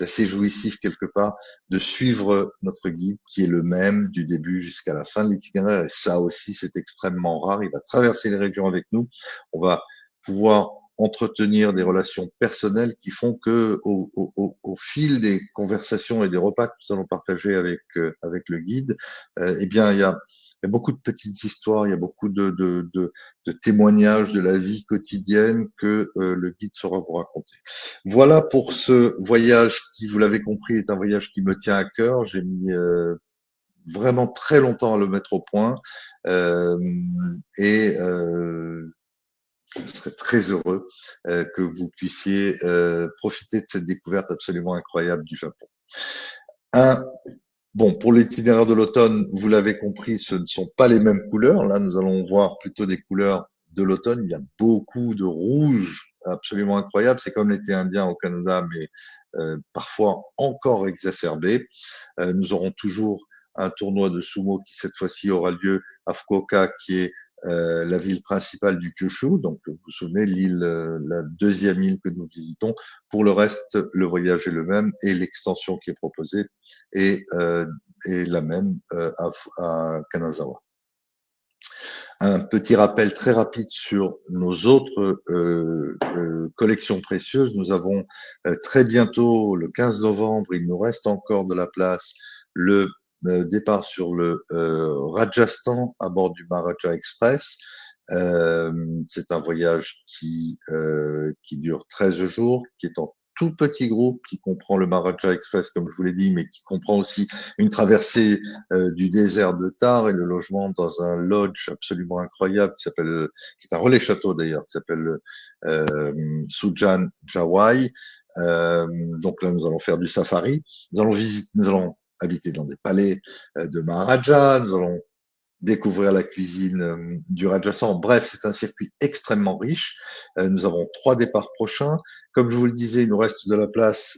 assez jouissif quelque part de suivre notre guide qui est le même du début jusqu'à la fin de l'itinéraire. Et ça aussi, c'est extrêmement rare. Il va traverser les régions avec nous. On va pouvoir entretenir des relations personnelles qui font que au fil des conversations et des repas que nous allons partager avec le guide, eh bien il y a beaucoup de petites histoires, il y a beaucoup de témoignages de la vie quotidienne que le guide saura vous raconter. Voilà pour ce voyage qui, vous l'avez compris, est un voyage qui me tient à cœur. J'ai mis vraiment très longtemps à le mettre au point. Et je serais très heureux que vous puissiez profiter de cette découverte absolument incroyable du Japon. Un, bon, pour l'itinéraire de l'automne, vous l'avez compris, ce ne sont pas les mêmes couleurs. Là, nous allons voir plutôt des couleurs de l'automne. Il y a beaucoup de rouge absolument incroyable. C'est comme l'été indien au Canada, mais parfois encore exacerbé. Nous aurons toujours un tournoi de sumo qui cette fois-ci aura lieu à Fukuoka, qui est la ville principale du Kyushu. Donc, vous vous souvenez, l'île, la deuxième île que nous visitons. Pour le reste, le voyage est le même et l'extension qui est proposée est la même à Kanazawa. Un petit rappel très rapide sur nos autres collections précieuses. Nous avons très bientôt, le 15 novembre, il nous reste encore de la place, le départ sur le Rajasthan à bord du Maharaja Express. C'est un voyage qui dure 13 jours, qui est en tout petit groupe, qui comprend le Maharaja Express, comme je vous l'ai dit, mais qui comprend aussi une traversée du désert de Thar et le logement dans un lodge absolument incroyable qui est un relais château d'ailleurs, qui s'appelle Sujan Jawai. Donc là, nous allons faire du safari. Nous allons habiter dans des palais de Maharaja. Nous allons découvrir la cuisine du Rajasthan. Bref, c'est un circuit extrêmement riche. Nous avons 3 départs prochains. Comme je vous le disais, il nous reste de la place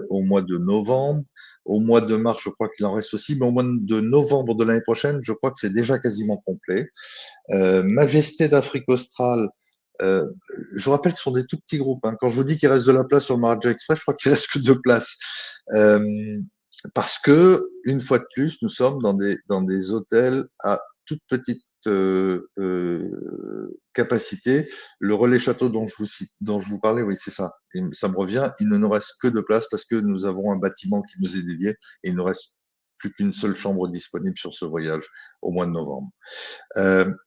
au mois de novembre. Au mois de mars, je crois qu'il en reste aussi, mais au mois de novembre de l'année prochaine, je crois que c'est déjà quasiment complet. Majesté d'Afrique australe, je vous rappelle que ce sont des tout petits groupes. Hein. Quand je vous dis qu'il reste de la place sur le Maharaja Express, je crois qu'il reste que 2 places. Parce que, une fois de plus, nous sommes dans des hôtels à toute petite capacité. Le relais château dont je vous parlais, oui, c'est ça. Et ça me revient. Il ne nous reste que 2 places parce que nous avons un bâtiment qui nous est dédié et il ne reste plus qu'une seule chambre disponible sur ce voyage au mois de novembre.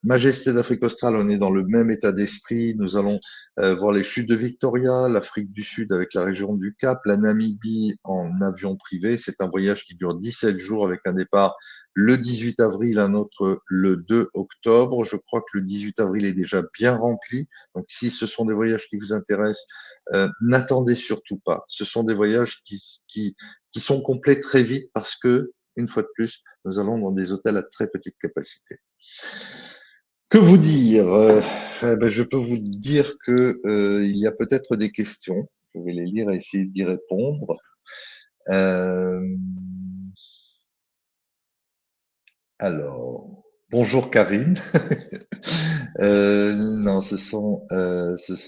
Majesté d'Afrique australe, on est dans le même état d'esprit. Nous allons voir les chutes de Victoria, l'Afrique du Sud avec la région du Cap, la Namibie en avion privé. C'est un voyage qui dure 17 jours avec un départ le 18 avril, un autre le 2 octobre. Je crois que le 18 avril est déjà bien rempli. Donc si ce sont des voyages qui vous intéressent, n'attendez surtout pas. Ce sont des voyages qui sont complets très vite parce que, une fois de plus, nous allons dans des hôtels à très petite capacité. Que vous dire je peux vous dire que il y a peut-être des questions. Je vais les lire et essayer d'y répondre. Alors, bonjour Karine. Non, ce sont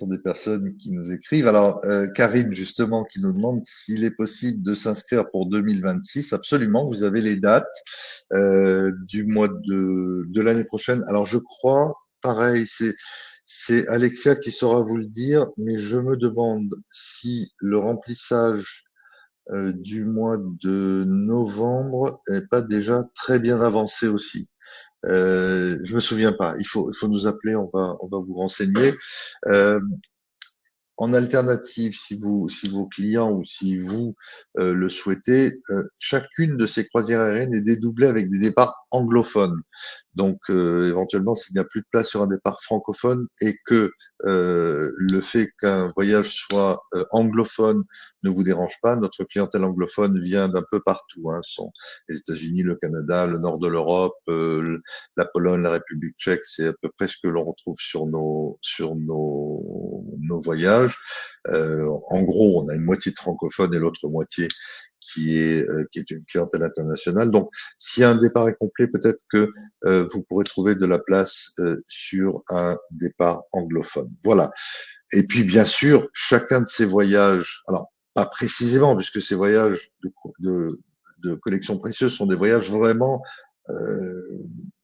des personnes qui nous écrivent. Alors, Karine, justement, qui nous demande s'il est possible de s'inscrire pour 2026. Absolument, vous avez les dates du mois de l'année prochaine. Alors, je crois, pareil, c'est Alexia qui saura vous le dire, mais je me demande si le remplissage du mois de novembre n'est pas déjà très bien avancé aussi. Je me souviens pas. Il faut nous appeler. On va vous renseigner. Euh, En alternative, si vos clients ou si vous le souhaitez, chacune de ces croisières aériennes est dédoublée avec des départs anglophones. Donc, éventuellement, s'il n'y a plus de place sur un départ francophone et que le fait qu'un voyage soit anglophone ne vous dérange pas, notre clientèle anglophone vient d'un peu partout. Hein. Ce sont les États-Unis, le Canada, le nord de l'Europe, la Pologne, la République tchèque, c'est à peu près ce que l'on retrouve sur nos voyages. En gros, on a une moitié de francophones et l'autre moitié qui est une clientèle internationale. Donc, si un départ est complet, peut-être que vous pourrez trouver de la place sur un départ anglophone. Voilà. Et puis, bien sûr, chacun de ces voyages, alors pas précisément, puisque ces voyages de collection précieuse sont des voyages vraiment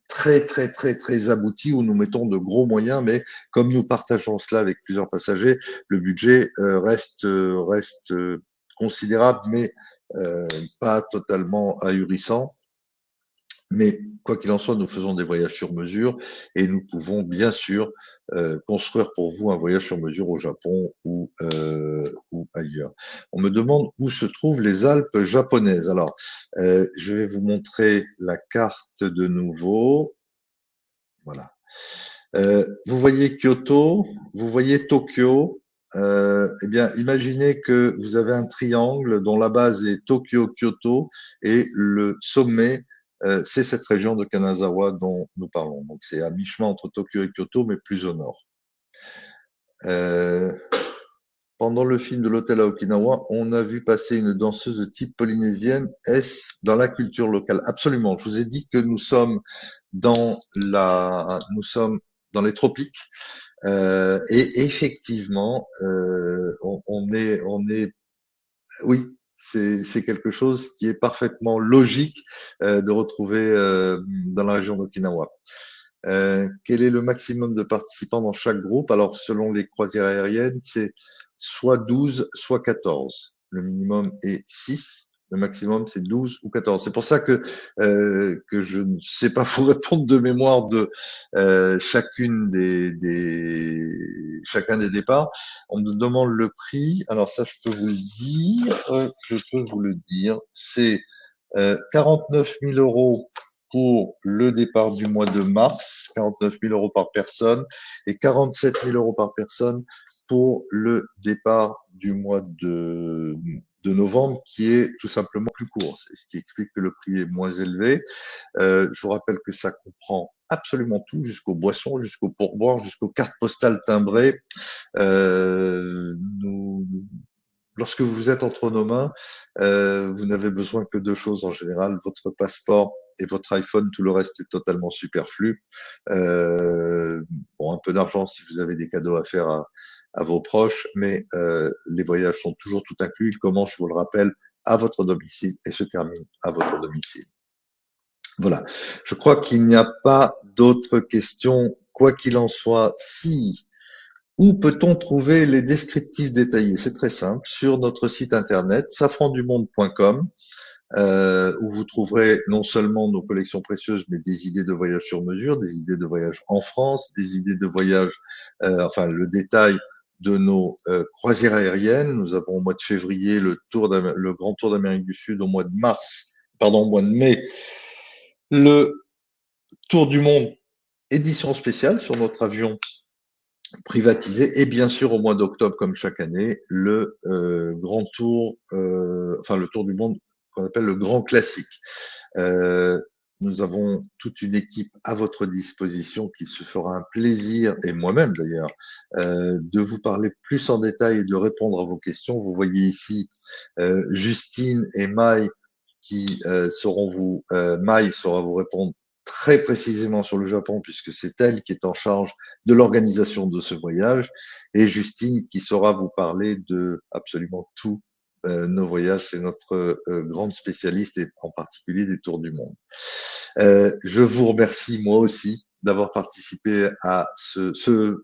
très aboutis où nous mettons de gros moyens, mais comme nous partageons cela avec plusieurs passagers, le budget reste considérable, mais pas totalement ahurissant. Mais quoi qu'il en soit, nous faisons des voyages sur mesure et nous pouvons bien sûr construire pour vous un voyage sur mesure au Japon ou ailleurs. On me demande où se trouvent les Alpes japonaises. Alors, je vais vous montrer la carte de nouveau. Voilà. Vous voyez Kyoto, vous voyez Tokyo. Eh bien, imaginez que vous avez un triangle dont la base est Tokyo, Kyoto, et le sommet, c'est cette région de Kanazawa dont nous parlons. Donc, c'est à mi-chemin entre Tokyo et Kyoto, mais plus au nord. Pendant le film de l'hôtel à Okinawa, on a vu passer une danseuse de type polynésienne. Est-ce dans la culture locale? Absolument. Je vous ai dit que nous sommes dans les tropiques. Et effectivement, oui, c'est quelque chose qui est parfaitement logique de retrouver dans la région d'Okinawa. Quel est le maximum de participants dans chaque groupe? Alors, selon les croisières aériennes, c'est soit 12, soit 14. Le minimum est 6. Le maximum, c'est 12 ou 14. C'est pour ça que je ne sais pas vous répondre de mémoire de chacun des départs. On nous demande le prix. Alors ça, je peux vous le dire. C'est 49 000 euros pour le départ du mois de mars, 49 000 euros par personne, et 47 000 euros par personne pour le départ du mois de novembre, qui est tout simplement plus court. C'est ce qui explique que le prix est moins élevé. Je vous rappelle que ça comprend absolument tout, jusqu'aux boissons, jusqu'aux pourboires, jusqu'aux cartes postales timbrées. Lorsque vous êtes entre nos mains, vous n'avez besoin que deux choses en général, votre passeport et votre iPhone. Tout le reste est totalement superflu. Bon, un peu d'argent si vous avez des cadeaux à faire à vos proches, mais les voyages sont toujours tout inclus. Ils commencent, je vous le rappelle, à votre domicile et se terminent à votre domicile. Voilà. Je crois qu'il n'y a pas d'autres questions. Quoi qu'il en soit, où peut-on trouver les descriptifs détaillés? C'est très simple, sur notre site internet safrandumonde.com, où vous trouverez non seulement nos collections précieuses, mais des idées de voyage sur mesure, des idées de voyage en France, des idées de voyage, enfin le détail de nos croisières aériennes. Nous avons au mois de février le grand tour d'Amérique du Sud, au mois de mai, le tour du monde édition spéciale sur notre avion privatisé, et bien sûr au mois d'octobre, comme chaque année, le grand tour, le tour du monde qu'on appelle le grand classique. Nous avons toute une équipe à votre disposition qui se fera un plaisir, et moi-même d'ailleurs, de vous parler plus en détail et de répondre à vos questions. Vous voyez ici Justine et Maï qui Maï saura vous répondre très précisément sur le Japon, puisque c'est elle qui est en charge de l'organisation de ce voyage, et Justine qui saura vous parler de absolument tous nos voyages. C'est notre grande spécialiste, et en particulier des tours du monde. Je vous remercie moi aussi d'avoir participé à ce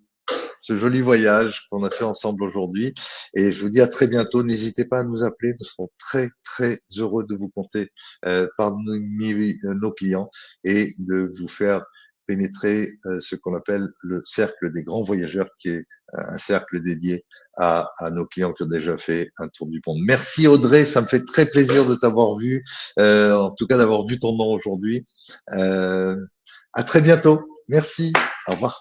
joli voyage qu'on a fait ensemble aujourd'hui. Et je vous dis à très bientôt. N'hésitez pas à nous appeler. Nous serons très, très heureux de vous compter parmi nos clients et de vous faire pénétrer ce qu'on appelle le cercle des grands voyageurs, qui est un cercle dédié à nos clients qui ont déjà fait un tour du monde. Merci Audrey, ça me fait très plaisir de t'avoir vu, en tout cas d'avoir vu ton nom aujourd'hui. À très bientôt. Merci. Au revoir.